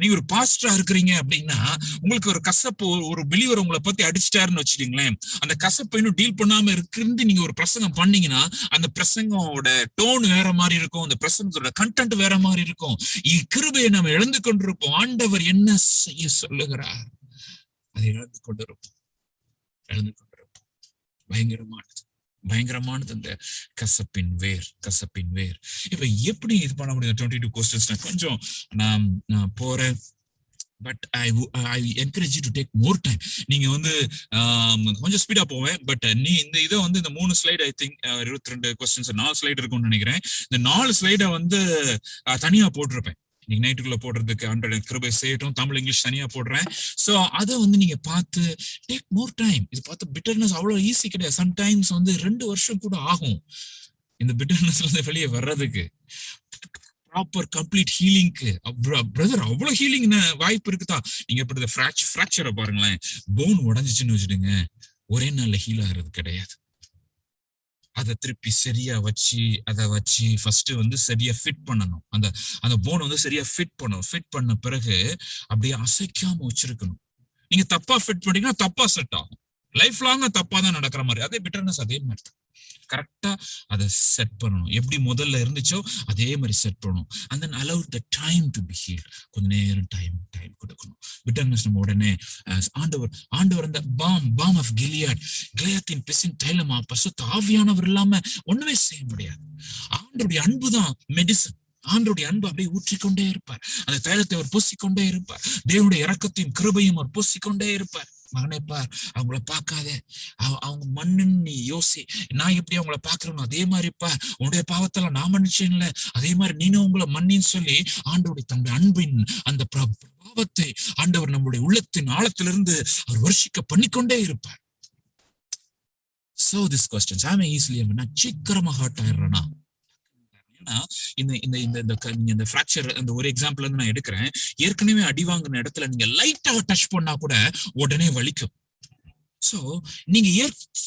Speaker 1: நீங்க ஒரு பாஸ்டரா இருக்கிறீங்க அப்படின்னா உங்களுக்கு ஒரு கசப்பு, ஒரு பிலீவர் உங்களை பத்தி அடிச்சிட்டாருன்னு வச்சுக்கீங்களேன், அந்த கசப்பை இன்னும் டீல் பண்ணாம இருந்து நீங்க ஒரு பிரசங்கம் பண்ணீங்கன்னா அந்த பிரசங்கோட டோன் வேற மாதிரி இருக்கும், அந்த பிரசங்கத்தோட கண்டென்ட் வேற மாதிரி இருக்கும். கிருபையை நம்ம இழந்து கொண்டிருப்போம். ஆண்டவர் என்ன செய்ய சொல்லுகிறார் அதை இழந்து கொண்டிருப்போம். பயங்கரமானது அந்த கசப்பின் வேர். இப்ப எப்படி இது பண்ண முடியும்? 22 questions கொஞ்சம் நான் போறேன். But I encourage you to take more time. நீங்க வந்து கொஞ்சம் ஸ்பீடா போவேன். பட் இந்த இதை வந்து இந்த 3 slide, I think 22 questions 4 slide இருக்கும்னு நினைக்கிறேன். இந்த 4 ஸ்லைடை வந்து தனியா போட்டிருப்பேன். நீங்க நைட்டுக்குள்ள போடுறதுக்கு 100 கிருபை செய்யட்டும், தமிழ் இங்கிலீஷ் தனியா போடுறேன். சோ அதை வந்து நீங்க பார்த்து டேக் மோர் டைம். இது பார்த்து பிட்டர்னஸ் அவ்வளவு ஈஸி கிடையாது. சம்டைம்ஸ் வந்து 2 வருஷம் கூட ஆகும் இந்த பிட்டர்னஸ்ல இருந்து வெளியே வர்றதுக்கு. ப்ராப்பர் கம்ப்ளீட் ஹீலிங்க்கு பிரதர் அவ்வளவு ஹீலிங் வாய்ப்பு இருக்குதா? நீங்க எப்படி ஃப்ராக்சரை பாருங்களேன், போன் உடஞ்சிச்சுன்னு வச்சுடுங்க, ஒரே நாள்ல ஹீல் ஆகிறது கிடையாது. அதை திருப்பி சரியா வச்சு ஃபர்ஸ்ட் வந்து சரியா ஃபிட் பண்ணணும். அந்த போன் வந்து சரியா ஃபிட் பண்ண பிறகு அப்படியே அசைக்காம வச்சிருக்கணும். நீங்க தப்பா ஃபிட் பண்ணீங்கன்னா தப்பா செட் ஆகும். லைஃப் லாங்கா தப்பா தான் நடக்கிற மாதிரி. அதே பிட்டர்னஸ் அதே மாதிரி தான். கரெக்டா அதை செட் பண்ணணும். எப்படி முதல்ல இருந்துச்சோ அதே மாதிரி செட் பண்ணணும். and then allow the time to be healed. கொஞ்ச நேரம் டைம் கொடுக்கணும். பிட்டர்னஸ் நம்ம உடனே ஆண்டவர் அந்த பாம் ஆஃப் கிலியாத்தின் பிசின் தைலமா பரிசுத்த ஆவியானவர் இல்லாம ஒண்ணுமே செய்ய முடியாது. ஆண்டவருடைய அன்புதான் மெடிசன். ஆண்டருடைய அன்பு அப்படியே ஊற்றிக்கொண்டே இருப்பார். அந்த தைலத்தை அவர் பூசிக்கொண்டே இருப்பார். தேவனுடைய இரக்கத்தையும் கிருபையும் அவர் பூசிக்கொண்டே இருப்பார். மகனே பார், அவங்கள பார்க்காத, அவங்க மண்ணுன்னு நீ யோசி. நான் எப்படி அவங்கள பாக்குறேனோ அதே மாதிரிப்பா, உன்னுடைய பாவத்தெல்லாம் நான் மன்னிச்சேன்ல, அதே மாதிரி நீனும் உங்களை மன்னின்னு சொல்லி ஆண்டவருடைய தன்னுடைய அன்பின் அந்த பிரபாவத்தை ஆண்டவர் நம்முடைய உள்ளத்தின் ஆழத்திலிருந்து அவர் வருஷிக்க பண்ணிக்கொண்டே இருப்பார். So this questions, I'm easily நான் சீக்கிரமா ஹர்ட் ஆயிடுறேனா? இந்த ஃபிராக்சர் அந்த ஒரு எக்ஸாம்பிள் வந்து நான் எடுக்கிறேன். ஏற்கனவே அடி வாங்கின இடத்துல நீங்க லைட்டா டச் பண்ணா கூட உடனே வலிக்கும். சோ நீங்க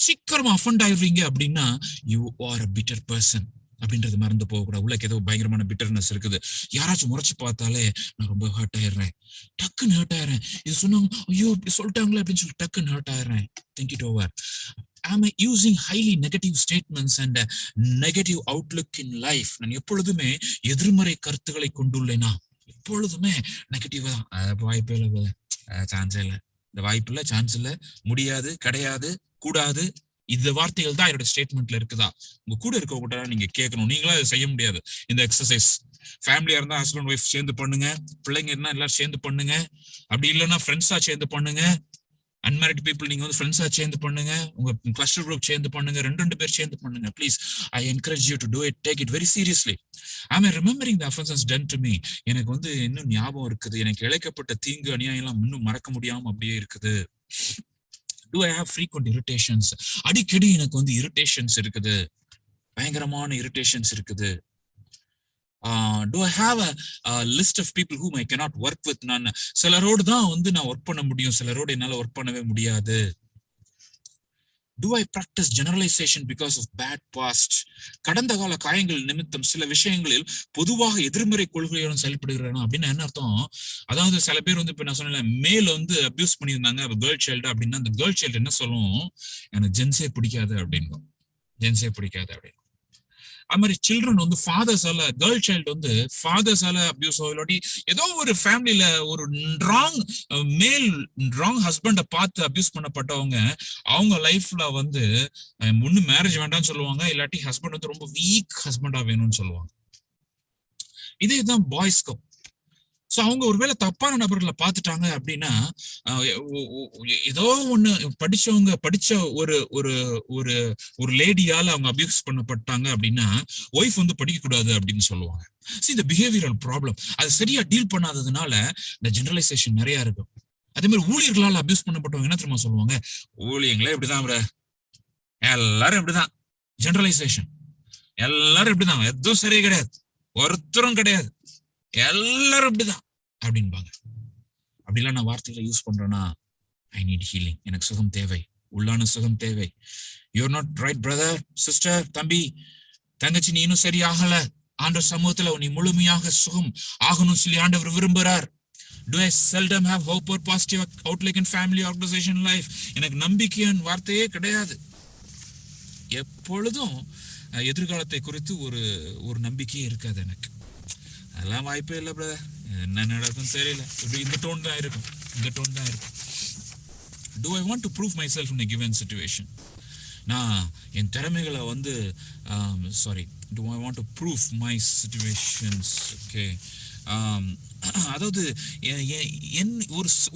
Speaker 1: சீக்கிரமா அஃபண்ட் ஆயிடுறீங்க அப்படின்னா you are a bitter person அப்படின்றது மறந்து போகக்கூடாது. உள்ளக்கு ஏதோ பயங்கரமான பிட்டர்னஸ் இருக்குது. யாராச்சும் முறைச்சு பார்த்தாலே நான் ரொம்ப ஹர்ட் ஆயிடுறேன், டக்குன்னு ஹர்ட் ஆயிடுறேன். இது சொன்னாங்க, ஐயோ இப்படி சொல்லிட்டாங்களே அப்படின்னு சொல்லி டக்குன்னு ஹர்ட் ஆயிடுறேன். Think it over. Am I using highly negative statements and a negative outlook in life? நான் எப்பொழுதுமே எதிர்மறை கருத்துக்களை கொண்டுள்ளேனா? எப்பொழுதுமே நெகட்டிவா தான். வாய்ப்பே இல்லை, சான்ஸே இல்லை, இந்த வாய்ப்பு இல்லை, சான்ஸ் இல்லை, முடியாது, கிடையாது, கூடாது, இந்த வார்த்தைகள் தான் என்னோட ஸ்டேட்மெண்ட்ல இருக்குதா? உங்க கூட இருக்க கூட நீங்க கேட்கணும். நீங்களா அதை செய்ய முடியாது. இந்த எக்ஸசைஸ் ஃபேமிலியா இருந்தா ஹஸ்பண்ட் ஒய்ஃப் சேர்ந்து பண்ணுங்க, பிள்ளைங்க இருந்தா எல்லாரும் சேர்ந்து பண்ணுங்க, அப்படி இல்லைன்னா ஃப்ரெண்ட்ஸா சேர்ந்து பண்ணுங்க, அன்மேரிட் பீப்புள் நீங்க வந்து ஃப்ரெண்ட்ஸா சேர்ந்து பண்ணுங்க, உங்க கிளஸ்டர் குரூப் சேர்ந்து பண்ணுங்க, ரெண்டு பேர் சேர்ந்து பண்ணுங்க. Please, I encourage you to do it. Take it very seriously. I am remembering the offences done to me. எனக்கு வந்து இன்னும் ஞாபகம் இருக்குது. எனக்கு இழைக்கப்பட்ட தீங்கு அநியாயம் எல்லாம் இன்னும் மறக்க முடியாம அப்படியே இருக்குது. Do I have frequent irritations? அடிக்கடி எனக்கு வந்து irritations இருக்குது, பயங்கரமான irritations இருக்குது. Do I have a list of people whom I cannot work with? நான் சிலரோடு தான் வந்து நான் ஒர்க் பண்ண முடியும், சிலரோடு என்னால ஒர்க் பண்ணவே முடியாது. Do I practice generalization because of bad past? கடந்த கால காயங்கள் நிமித்தம் சில விஷயங்களில் பொதுவாக எதிர்மறை கொள்கையுடன் செயல்படுகிறேன் அப்படின்னு என்ன அர்த்தம்? அதாவது சில பேர் வந்து இப்ப நான் சொன்னேன், மேல் வந்து அபியூஸ் பண்ணியிருந்தாங்க கேர்ள் சைல்டு அப்படின்னா, அந்த கேர்ள் சைல்டு என்ன சொல்லும், எனக்கு ஜென்ஸே பிடிக்காது அப்படின்னு, ஜென்ஸே பிடிக்காது அப்படின்னு. அது மாதிரி சில்ட்ரன் வந்து ஃபாதர்ஸால, கேர்ள் சைல்டு வந்து ஃபாதர்ஸால அபியூஸ் இல்லாட்டி ஏதோ ஒரு ஃபேமிலியில ஒரு ராங் ஹஸ்பண்டை பார்த்து அபியூஸ் பண்ணப்பட்டவங்க அவங்க லைஃப்ல வந்து ஒண்ணு மேரேஜ் வேண்டாம்னு சொல்லுவாங்க, இல்லாட்டி ஹஸ்பண்ட் வந்து ரொம்ப வீக் ஹஸ்பண்டா வேணும்னு சொல்லுவாங்க. இதேதான் பாய்ஸ்க்கும். சோ அவங்க ஒருவேளை தப்பான நபர்களை பார்த்துட்டாங்க அப்படின்னா, ஏதோ ஒண்ணு படிச்ச ஒரு ஒரு ஒரு ஒரு லேடியால அவங்க அபியூஸ் பண்ணப்பட்டாங்க அப்படின்னா ஒய்ஃப் வந்து படிக்க கூடாது அப்படின்னு சொல்லுவாங்க. இந்த பிஹேவியரல் ப்ராப்ளம் அது சரியா டீல் பண்ணாததுனால இந்த ஜெனரலைசேஷன் நிறைய இருக்கும். அதே மாதிரி ஊழியர்களால் அபியூஸ் பண்ணப்பட்டவங்க என்ன தெரியுமா சொல்லுவாங்க, ஊழியங்களே இப்படிதான், எல்லாரும் இப்படிதான், ஜெனரலைசேஷன், எல்லாரும் இப்படிதான், எதுவும் சரியே கிடையாது, ஒருத்தரும் கிடையாது, எல்லாரும் இப்படிதான் அப்படின்பாங்க. அப்படிலாம் நான் வார்த்தைகளை யூஸ் பண்றேன்னா, ஐ நீட் ஹீலிங், எனக்கு சுகம் தேவை, உள்ளான சுகம் தேவை. You are not right brother, sister, தம்பி, தங்கச்சி, நீ இன்னும் சரி ஆகல, ஆண்டவர் சமூகத்துல நீ முழுமையாக சுகம் ஆகணும்னு சொல்லி ஆண்டவர் விரும்புறார். Do I seldom have hope or positive outlook in family, organization, life? எனக்கு நம்பிக்கையின் வார்த்தையே கிடையாது. எப்பொழுதும் எதிர்காலத்தை குறித்து ஒரு நம்பிக்கையே இருக்காது எனக்கு. அதெல்லாம் வாய்ப்பே இல்லை பிரதர், என்ன நடக்கும் தெரியல, இப்படி இந்த டோன் தான் இருக்கும். Do I want to prove myself in a given situation? நான் என் திறமைகளை வந்து do I want to prove my situations? Okay. அதாவது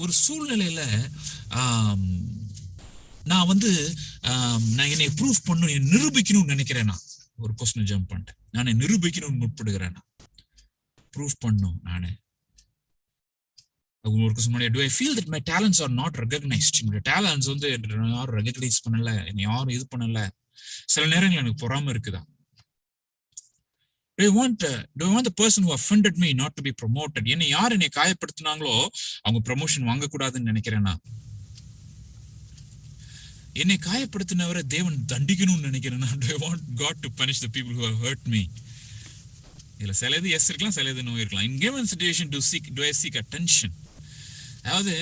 Speaker 1: ஒரு சூழ்நிலையில நான் வந்து நான் என்னை ப்ரூவ் பண்ணணும், நிரூபிக்கணும்னு நினைக்கிறேன். நான் ஒரு கொஸ்டின் ஜம்ப் பண்ணிட்டேன். நான் நிரூபிக்கணும்னு முற்படுகிறேன், ப்ரூவ் பண்ணும். நானு ஒரு question, do I feel that my talents are not recognized? என்னோட டேலண்ட்ஸ் வந்து யாரும் ரெகக்னைஸ் பண்ணல, என்னை யாரும் இது பண்ணல. சில நேரங்கள் எனக்கு பொறாம இருக்குதா? Do I want the person who offended me not to be promoted? என்னை காயப்படுத்தினாங்களோ அவங்க ப்ரமோஷன் வாங்கக்கூடாதுன்னு நினைக்கிறேன்னா? என்னை காயப்படுத்தினவரை தேவன் தண்டிக்கணும்னு நினைக்கிறேன்னா? Do I want God to punish the people who have hurt me? இல்ல, சிலது எஸ் இருக்கலாம், சிலது நோ இருக்கலாம். In given situation, do I seek attention? அதாவது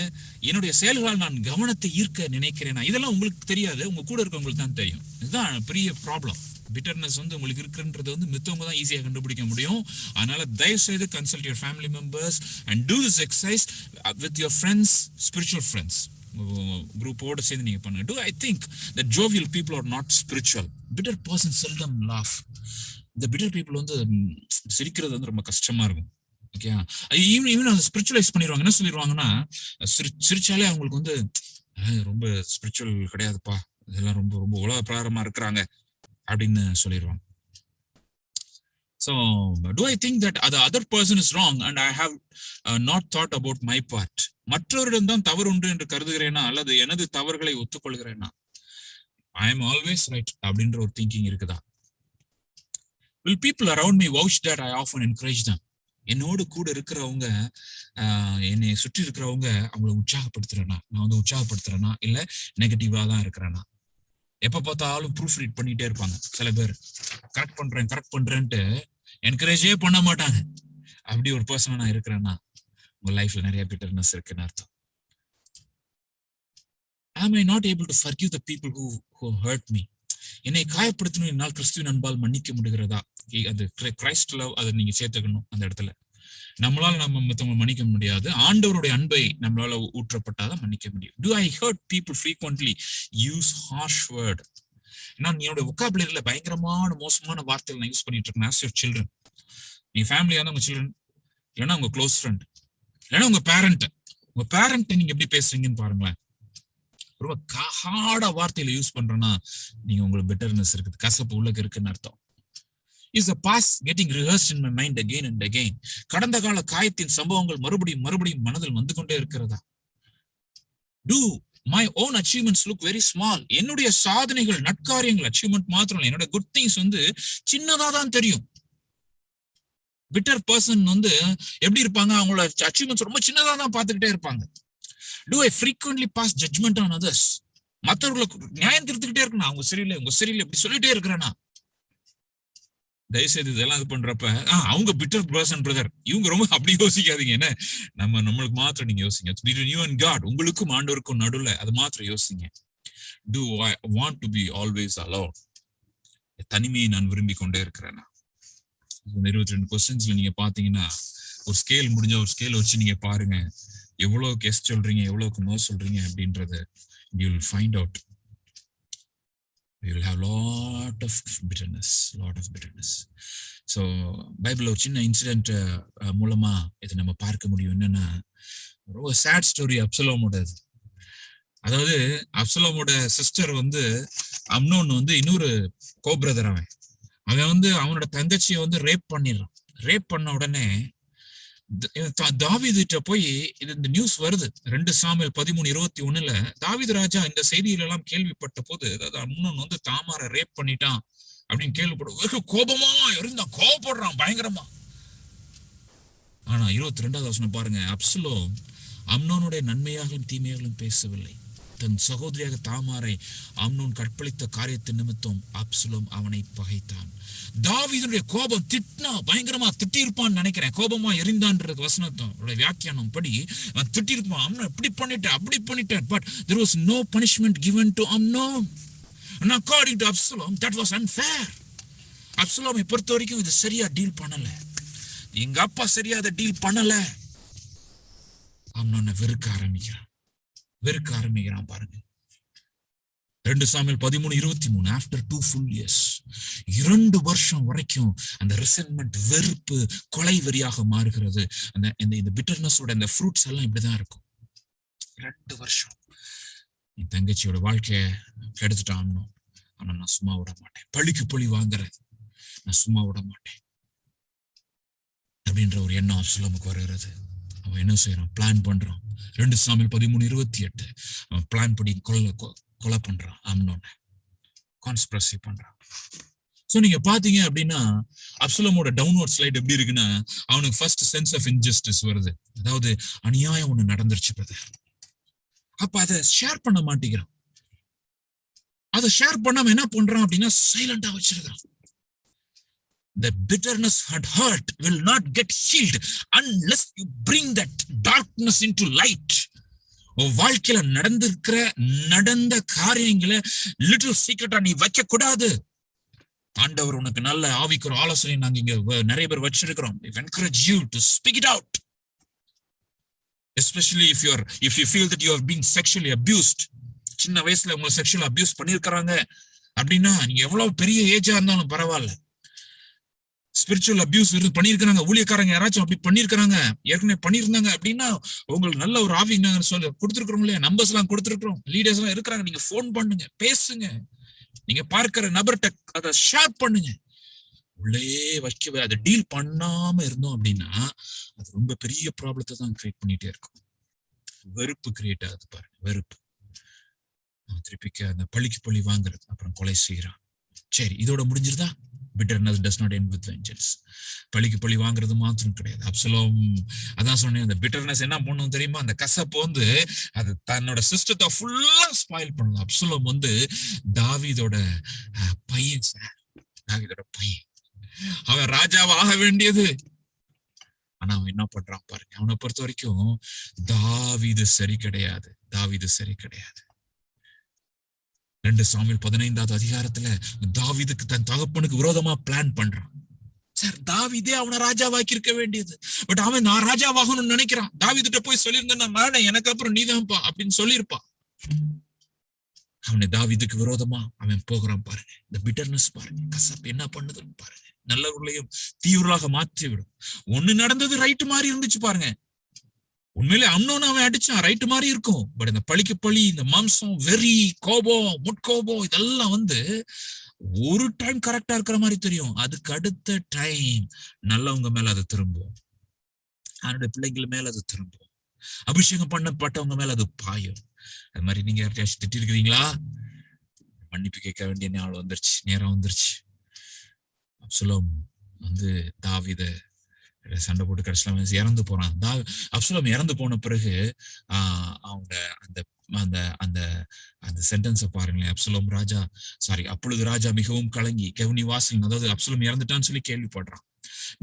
Speaker 1: என்னுடைய செயல்களால் நான் கவனத்தை ஈர்க்க நினைக்கிறேன்னா? இதெல்லாம் உங்களுக்கு தெரியாது, உங்க கூட இருக்கவங்களுக்கு தான் தெரியும். இதுதான் பெரிய ப்ராப்ளம். பிட்டர்னஸ் வந்து உங்களுக்கு இருக்குன்றது வந்து மித்தவங்க தான் ஈஸியாக கண்டுபிடிக்க முடியும். அதனால தயவு செய்து consult your family members and do this exercise with your friends, spiritual friends குரூப்போட சேர்ந்து நீங்க பண்ணுங்க. Do I think that jovial people are not spiritual? Bitter person seldom laugh. இந்த பிட்டர் பீப்புள் வந்து சிரிக்கிறது வந்து ரொம்ப கஷ்டமா இருக்கும். ஓகே, ஈவன் ஸ்பிரிச்சுவலைஸ் பண்ணிடுவாங்க. என்ன சொல்லிடுவாங்கன்னா, சிரிச்சாலே அவங்களுக்கு வந்து ரொம்ப ஸ்பிரிச்சுவல் கிடையாதுப்பா, இதெல்லாம் ரொம்ப ரொம்ப உலக பிரகாரமா இருக்கிறாங்க அப்படின்னு சொல்லிடுவாங்க. So, do I think that the other person is wrong and I have not thought about my part? மற்றவரிடம் தான் தவறு உண்டு என்று கருதுகிறேனா அல்லது எனது தவறுகளை ஒத்துக்கொள்கிறேனா? I am always right அப்படின்ற ஒரு திங்கிங் இருக்குதா? Will people around me vouch that I often encourage them? என்னோடு கூட இருக்கிறவங்க, என்னை சுற்றி இருக்கிறவங்க அவங்களை உற்சாகப்படுத்துறேனா, நான் வந்து உற்சாகப்படுத்துறேனா இல்ல நெகட்டிவா தான் இருக்கிறேனா? எப்ப பார்த்தாலும் ப்ரூஃப் ரீட் பண்ணிட்டே இருப்பாங்க. சில பேர் கரெக்ட் பண்றேன்ட்டு என்கரேஜே பண்ண மாட்டாங்க. அப்படி ஒரு பர்சனா நான் இருக்கிறேன்னா உங்க லைஃப்ல நிறைய பிட்டர்னஸ் இருக்குன்னு அர்த்தம். Am I not able to forgive the people who hurt me? என்னை காயப்படுத்தணும் என்னால் கிறிஸ்துவின் அன்பால் மன்னிக்க முடிகிறதா? அது கிரைஸ்ட் லவ், அதை நீங்க சேர்த்துக்கணும் அந்த இடத்துல. நம்மளால நம்ம மத்தவங்க மன்னிக்க முடியாது, ஆண்டவருடைய அன்பை நம்மளால ஊற்றப்பட்டாதான் மன்னிக்க முடியும். Do I hurt people frequently? Use harsh word. நான் என்னோட vocabularyல பயங்கரமான மோசமான வார்த்தைகள் நான் யூஸ் பண்ணிட்டு இருக்கேன். as your children, நீ ஃபேமிலியா இருந்தா உங்க சில்ட்ரன், இல்லைன்னா உங்க க்ளோஸ் ஃப்ரெண்ட், இல்லைன்னா உங்க பேரண்ட் நீங்க எப்படி பேசுறீங்கன்னு பாருங்களேன். ரொம்ப ஹார்டா வார்த்தையில யூஸ் பண்றேன்னா நீங்க உங்களுக்கு பெட்டர்னஸ் இருக்குது, கசப்பு உள்ளக்கு இருக்குன்னு அர்த்தம். Is the past getting rehearsed in my mind again and again? கடந்த கால காயத்தின் சம்பவங்கள் மறுபடியும் மனதில் வந்து கொண்டே இருக்கிறதா? Do my own achievements look very small? என்னுடைய சாதனைகள், நற்காரியங்கள், அச்சீவ்மெண்ட் மாத்திரம் இல்லை, என்னோட குட் திங்ஸ் வந்து சின்னதா தான் தெரியும். பிட்டர் பர்சன் வந்து எப்படி இருப்பாங்க, அவங்களோட அச்சீவ்மெண்ட்ஸ் ரொம்ப சின்னதா தான் பார்த்துக்கிட்டே இருப்பாங்க. Do I frequently pass judgment on others? மற்றவர்களுக்கு நியாயம் திருத்துக்கிட்டே இருக்கணும். அவங்க சரியில்லை இப்படி சொல்லிட்டே இருக்கிறேன்னா தயவுசெய்து இதெல்லாம் இது பண்றப்ப அவங்க பிட்டர் பர்சன் பிரதர், இவங்க ரொம்ப அப்படி யோசிக்காதீங்க. என்ன நம்மளுக்கு மாத்திரம் நீங்க யோசிங்க. Between you and God, உங்களுக்கும் ஆண்டவருக்கும் நடுவுல அது மாத்திரம் யோசிங்க. Do I want to be always alone? தனிமையை நான் விரும்பி கொண்டே இருக்கிறேன்னா? 22 கொஸ்டின்ஸ்ல நீங்க பாத்தீங்கன்னா ஒரு ஸ்கேல் முடிஞ்ச ஒரு ஸ்கேல் வச்சு நீங்க பாருங்க, எவ்வளவுக்கு எஸ் சொல்றீங்க, எவ்வளவுக்கு நோ சொல்றீங்க அப்படின்றத you will find out. You will have lot of bitterness. So பைபிள்ல ஒரு சின்ன இன்சிடென்ட் மூலமா இதை நம்ம பார்க்க முடியும். என்னன்னா, ரொம்ப சேட் ஸ்டோரி அப்சலோமோட. அதாவது அப்சலோமோட சிஸ்டர் வந்து அம்னோன் வந்து இன்னொரு கோபிரதர், அவன் வந்து அவனோட தங்கச்சியை வந்து ரேப் பண்ண உடனே தாவீதுட்ட போய் இந்த நியூஸ் வருது. 2 சாமுவேல் 13:21 தாவீது ராஜா இந்த செய்தியில எல்லாம் கேள்விப்பட்ட போது, அதாவது அம்னோன் வந்து தாமாரை ரேப் பண்ணிட்டான் அப்படின்னு கேள்விப்பட்ட கோபமா இருந்தான், கோபப்படுறான் பயங்கரமா. ஆனா 22வது வசனம் பாருங்க, அப்சலோம் அம்னோனுடைய நன்மையாகவும் தீமையாகவும் பேசவில்லை. தன் சகோதரியாக தாமாரை அம்னோன் கற்பழித்த காரியத்தின் நிமித்தம் அப்சலோம் அவனை பகைத்தான். தாவீதுடைய கோபம் பயங்கரமா திட்டிருப்பான்னு நினைக்கிறேன். கோபமா எரிந்தான்றது வசனத்தோட வியாக்கியானம் படி அவன் திட்டிருப்பான், அம்னோன் இப்படி பண்ணிட்டேன் அப்படி பண்ணிட்டேன். But there was no punishment given to Amnon. And according to Absalom, that was unfair. அப்சலோமை பொறுத்த வரைக்கும் இது சரியா டீல் பண்ணல, எங்க அப்பா சரியா அதை டீல் பண்ணல. அம்னோனை வெறுக்க ஆரம்பிக்கிறான் பாருங்க. 2 சாமுவேல் 13:23 after 2 full years, 2 வருஷம் வரைக்கும் அந்த ரிசென்ட்மெண்ட், வெறுப்பு, கொலை வெறியாக மாறுகிறது. இந்த பிட்டர்னஸோட அந்த ஃப்ரூட்ஸ் எல்லாம் இப்படிதான் இருக்கும். 2 வருஷம் என் தங்கச்சியோட வாழ்க்கைய கெடுத்துட்டான். ஆனா நான் சும்மா விட மாட்டேன், பழிக்கு பழி வாங்குறது நான் சும்மா விட மாட்டேன் அப்படின்ற ஒரு எண்ணம் அப்சலோமுக்கு வருகிறது. அவன் என்ன செய்யறான், பிளான் பண்றான். 2 சாமுவேல் 13:28 அவன் பிளான் படி கொலை பண்றான், அம்னோனை கான்ஸ்பிரசி பண்றான். சோ நீங்க பாத்தீங்க அப்படின்னா அப்சலோமோட டவுன்வர்ட் ஸ்லைட் எப்படி இருக்குன்னா, அவனுக்கு ஃபர்ஸ்ட் சென்ஸ் ஆஃப் இன்ஜஸ்டிஸ் வருது. அதாவது அநியாயம் ஒண்ணு நடந்துருச்சு பிரதர். அப்ப அதை ஷேர் பண்ண மாட்டேங்கிறான். அதை ஷேர் பண்ணாம என்ன பண்றான் அப்படின்னா சைலண்டா வச்சிருக்கான். The bitterness and hurt will not get healed unless you bring that darkness into light. வாழ்க்கையில நடந்த காரியங்களை லிட்டில் சீக்ரெட்டா நீ வைக்க கூடாது. ஆண்டவர் உனக்கு நல்ல ஆவிக்கிற ஆலோசனை நாங்க இங்க நிறைய பேர் வச்சிருக்கிறோம். encourage you to speak it out, especially if you feel that you are being sexually abused. சின்ன வயசுல உங்களை செக்ஷுவல் அபியூஸ் பண்ணிருக்கிறாங்க அப்படின்னா, நீங்க எவ்வளவு பெரிய ஏஜா இருந்தாலும் பரவாயில்ல, ஸ்பிரிச்சுவல் அபியூஸ் பண்ணிருக்காங்க, ஊழியக்காரங்க யாராச்சும் அப்படி பண்ணிருக்காங்க, ஏற்கனவே பண்ணிருந்தாங்க அப்படின்னா உங்களுக்கு நல்ல ஒரு ஆவி சொல்லி கொடுத்துருக்கோம் இல்லையா, நம்பர்ஸ் எல்லாம் கொடுத்துருக்கோம், லீடர்ஸ் எல்லாம் இருக்கிறாங்க, நீங்க போன் பண்ணுங்க, பேசுங்க, நீங்க பார்க்கிற நபர்கிட்ட அதை ஷேர் பண்ணுங்க. உள்ளே வைக்கவே அதை டீல் பண்ணாம இருந்தோம் அப்படின்னா அது ரொம்ப பெரிய ப்ராப்ளத்தை தான் கிரியேட் பண்ணிட்டே இருக்கும். வெறுப்பு கிரியேட் ஆகுது பாருங்க, வெறுப்பு. திருப்பி அந்த பழிக்கு பழி வாங்குறது, அப்புறம் கொலை செய்யறான். சரி, இதோட முடிஞ்சிருதா? bitterness does not end with vengeance. பழிக்கு பழி வாங்குறது மாத்திரம் கிடையாது. அப்சலோம் அதான் சொன்னேன், அந்த bitterness என்ன பண்ணும் தெரியுமா, அந்த கசப்பு அது தன்னோட சிஸ்டத்தை ஃபுல்லா ஸ்பாயில் பண்ணும். அப்சலோம் தாவீதோட பையன் சார், தாவீதோட பையன், அவன் ராஜாவா ஆக வேண்டியது. ஆனா அவன் என்ன பண்றான் பாருங்க, அவனை பொறுத்த வரைக்கும் தாவீது சரி கிடையாது, தாவீது சரி கிடையாது. 2 சாமுவேல் 15வது அதிகாரத்துல தாவீதுக்கு தன் தகப்பனுக்கு விரோதமா பிளான் பண்றான். சார், தாவீதே அவனை ராஜாவாக்கி இருக்க வேண்டியது, பட் அவன் நான் ராஜாவாகணும்னு நினைக்கிறான். தாவீதுட்ட போய் சொல்லியிருந்தேன்னா மகனே எனக்கு அப்புறம் நீதான்ப்பா அப்படின்னு சொல்லியிருப்பான். அவனை தாவீதுக்கு விரோதமா அவன் போகிறான் பாருங்க. இந்த பிட்டர்னஸ் பாருங்க, கசப்பு என்ன பண்ணுதுன்னு பாருங்க, நல்லவர்களையும் தீவிரமாக மாற்றி விடும். ஒண்ணு நடந்தது ரைட் மாதிரி இருந்துச்சு பாருங்க, உண்மையிலே அம்னோன்னு அவன் அடிச்சான், ரைட் மாதிரி இருக்கும். பட் இந்த பழிக்கு பழி, இந்த மாம்சம், வெறி, கோபம், முட்கோபம், இதெல்லாம் ஒரு டைம் கரெக்டா இருக்கிற மாதிரி தெரியும், அதுக்கு அடுத்த டைம் நல்லவங்க மேல அது திரும்பும், அவனுடைய பிள்ளைகள் மேல அது திரும்பும், அபிஷேகம் பண்ணப்பட்டவங்க மேல அது பாயும். அது மாதிரி நீங்க யார்கிட்டயாச்சும் திட்டி இருக்கிறீங்களா? மன்னிப்பு கேட்க வேண்டிய நாள் வந்துருச்சு, நேரம் வந்துருச்சு. அப்சலோம் தாவீத சண்டை போட்டு கடைசியில இறந்து போறான். அப்சலோம் இறந்து போன பிறகு அவங்க அந்த அந்த அந்த அந்த சென்டென்ஸை பாருங்களேன். அப்சலோம் ராஜா அப்பொழுது ராஜா மிகவும் கலங்கி கெவுனி வாசல், அதாவது அப்சலோம் இறந்துட்டான்னு சொல்லி கேள்விப்படுறான்.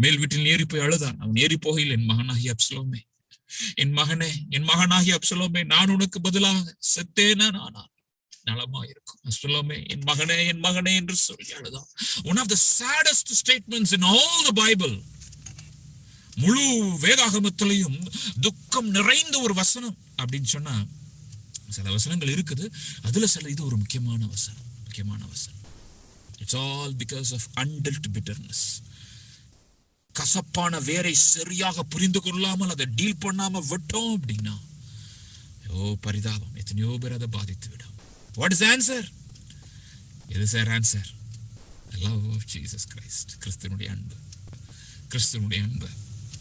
Speaker 1: மேல் வீட்டில் ஏறி போய் அழுதான். அவன் ஏறி போகையில், என் மகனாகி அப்சலோமே, என் மகனே, என் மகனாகி அப்சலோமே, நான் உனக்கு பதிலாக செத்தேனா நானா நலமா இருக்கும். அப்சலோமே, என் மகனே, என் மகனே என்று சொல்லி அழுதான். One of the saddest statements in all the Bible. முழு வேதாகமத்திலையும் துக்கம் நிறைந்த ஒரு வசனம் அப்படின்னு சொன்னா சில வசனங்கள் இருக்குது, அதுல சில இது ஒரு முக்கியமான வசனம், முக்கியமான வசனம். It's all because of undealt bitterness. கசப்பான வேரை சரியாக புரிந்து கொள்ளாமல் அதை டீல் பண்ணாம விட்டோம் அப்படின்னா பரிதாபம், எத்தனையோ பேர் அதை பாதித்து விடும். What is the answer? எது sir answer? The love of Jesus Christ. கிறிஸ்துவனுடைய அன்பு, கிறிஸ்துவனுடைய அன்பு.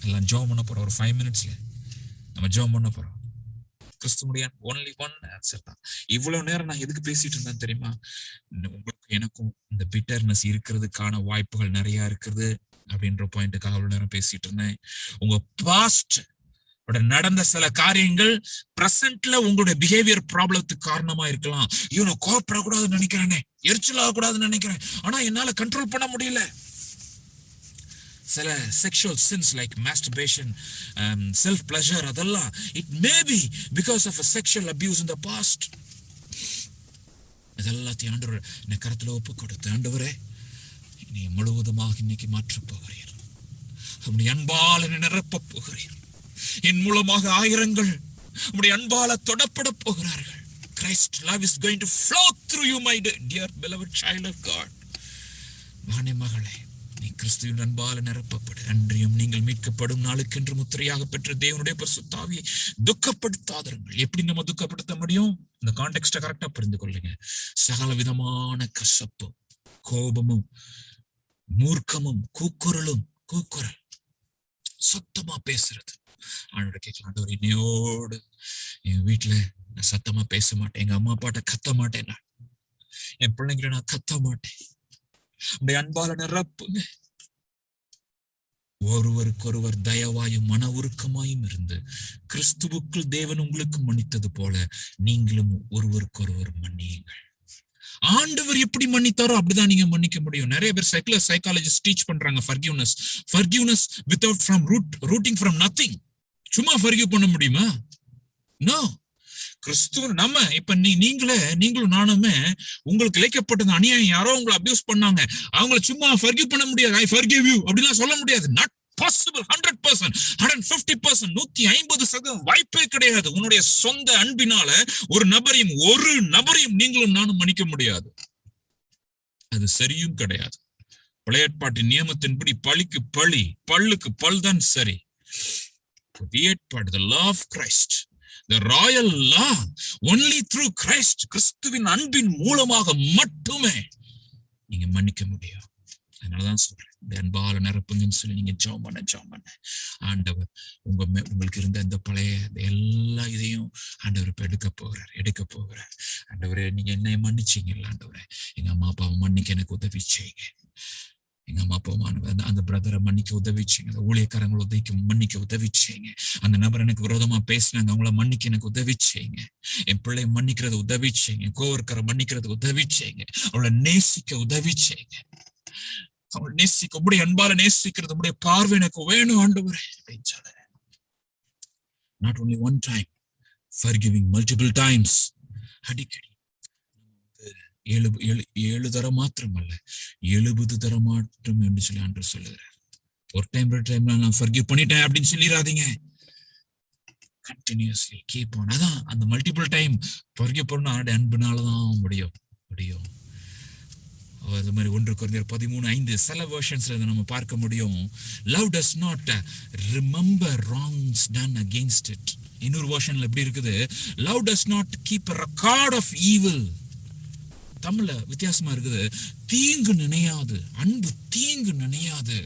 Speaker 1: எல்லாம் ஜெபம் பண்ண போறோம், ஒரு 5 minutesல நம்ம ஜெபம் பண்ண போறோம். கிறிஸ்துவனுடைய ஒன்லி ஒன் ஆன்சர் தான். இவ்வளவு நேரம் நான் எதுக்கு பேசிட்டு இருந்தேன் தெரியுமா? உங்களுக்கு எனக்கும் இந்த பிட்டர்னஸ் இருக்கிறதுக்கான வாய்ப்புகள் நிறைய இருக்குது அப்படின்ற பாயிண்ட்டுக்காக அவ்வளவு நேரம் பேசிட்டு இருந்தேன். உங்க பாஸ்ட் நடந்த சில காரியங்கள் பிரசன்ட்ல உங்களுடைய பிஹேவியர் ப்ராப்ளத்துக்கு காரணமா இருக்கலாம். இவனை கோபப்படக்கூடாதுன்னு நினைக்கிறேனே, எரிச்சல் ஆகக்கூடாதுன்னு நினைக்கிறேன், ஆனா என்னால கண்ட்ரோல் பண்ண முடியல. சில sexual sins like masturbation, self pleasure, அதெல்லாம் it may be because of a sexual abuse in the past. இதெல்லாத்தையும் ஆண்டவர் என்னை கரத்துல ஒப்பு கொடுத்து, ஆண்டவரே நீ முழுவதுமாக இன்னைக்கு மாற்றப் போகிறீர், உம்முடைய அன்பால் என்னை நிரப்பப் போகிறீர், என் மூலமாக ஆயிரங்கள் உம்முடைய அன்பால தொடப்பட போகிறார்கள். Christ love is going to flow through you, my dear beloved child of God. மகனே, மகளே, நீ கிறிஸ்துவின் அன்பால நிரப்பப்படு. அன்றியும் நீங்கள் மீட்கப்படும் நாளுக்கென்று முத்திரையாக பெற்ற தேவனுடைய பரிசுத்த ஆவியை துக்கப்படுத்தாதீர்கள். எப்படி நம்ம துக்கப்படுத்த முடியும்? இந்த கான்டெக்ஸ்ட கரெக்டா புரிந்து கொள்ளுங்க. சகல விதமான கசப்பும், கோபமும், மூர்க்கமும், கூக்குரல், சத்தமா பேசுறது. ஆண்டவரை கேட்கலாம், ஆண்டவர் என்னையோடு என் வீட்டுல நான் சத்தமா பேச மாட்டேன், எங்க அம்மா அப்பாட்ட கத்த மாட்டேன், நான் என் பிள்ளைங்களை நான் கத்த மாட்டேன், உடைய அன்பால நிரப்புங்க. ஒருவருக்கொருவர் தயவாயும் மன உருக்கமாயும் இருந்து கிறிஸ்துவுக்குள் தேவன் உங்களுக்கு மன்னித்தது போல நீங்களும் ஒருவருக்கொருவர் மன்னியுங்கள். ஆண்டவர் எப்படி மன்னித்தாரோ அப்படிதான் நீங்க மன்னிக்க முடியும். நிறைய பேர் செக்குலர் சைக்காலஜிஸ்ட் டீச் பண்றாங்க forgiveness without rooting from nothing. சும்மா forgive பண்ண முடியுமா? நோ. கிறிஸ்துவ நம்ம இப்ப நீங்களும் நானுமே உங்களுக்கு இழைக்கப்பட்ட அநியாயம், யாரோ உங்களை அபியூஸ் பண்ணாங்க, அவங்களை சும்மா forgive பண்ண முடியாது. I forgive you அப்படிலாம் சொல்ல முடியாது. not possible. 100%, 150%, 150% வாய்ப்பே கிடையாது. உன்னுடைய சொந்த அன்பினால ஒரு நபரையும் நீங்களும் நானும் மன்னிக்க முடியாது. அது சரியும் கிடையாது. பழைய ஏற்பாட்டின் நியமத்தின்படி பழிக்கு பழி, பல்லுக்கு பல் தான் சரி. புதிய ஏற்பாடு, the law of Christ, the royal law, only through Christ, கிறிஸ்துவின் அன்பின் மூலமாக மட்டுமே நீங்க மன்னிக்க முடியும். அதனாலதான் சொல்றேன், இந்த அன்பால நிரப்புங்கன்னு சொல்லி நீங்க ஜெபம் பண்ண ஆண்டவர் உங்களுக்கு இருந்த இந்த பழைய எல்லா இதையும் ஆண்டவர் இப்ப எடுக்க போகிறார். ஆண்டவரே, நீங்க என்னை மன்னிச்சீங்கல்ல ஆண்டவரே, எங்க அம்மா அப்பாவை மன்னிக்க எனக்கு உதவி செய்யுங்க. எங்க அம்மா அப்பா அந்த பிரதரை மன்னிக்க உதவி செய்யுங்க. அந்த ஊழியக்காரங்களை மன்னிக்க உதவி செய்யுங்க. அந்த நபர் எனக்கு விரோதமா பேசினாங்க, அவங்கள மன்னிக்க எனக்கு உதவி செய்யுங்க. என் பிள்ளைய மன்னிக்கிறது உதவி செய்யுங்க. கோவர்க்கரை மன்னிக்கிறது உதவி செய்யுங்க. அவளை நேசிக்க உதவி செய்யுங்க. அவள் நேசிக்க, உடைய அன்பால நேசிக்கிறது உடைய பார்வை எனக்கு வேணும் ஆண்டவரே அப்படின்னு சொல்ல. Not only one time, forgiving multiple times. அடிக்கடி 7 தரம் மாத்திரமல்ல, 70 தரம் மாற்றம் என்று சொல்லி ஆண்டவர் சொல்லுகிறார். ஒரு டைம் 2 டைம் நான் forgive பண்ணிட்டேன் அப்படின்னு சொல்லிடாதீங்க. Continuously keep on. அதான் அந்த மல்டிபிள் டைம் forgive பண்ண ஆண்டு அன்புனாலதான் முடியும். அது மாதிரி 1 கொரிந்தியர் 13:5 சில வெர்ஷன்ஸ்ல நம்ம பார்க்க முடியும். Love does not remember wrongs done against it. இன்னொரு வெர்ஷன்ல எப்படி இருக்குது, Love does not keep a record of evil. தமிழ்ல வித்தியாசமா இருக்குது. தீங்கு நினையாது, அன்பு தீங்கு நினையாது.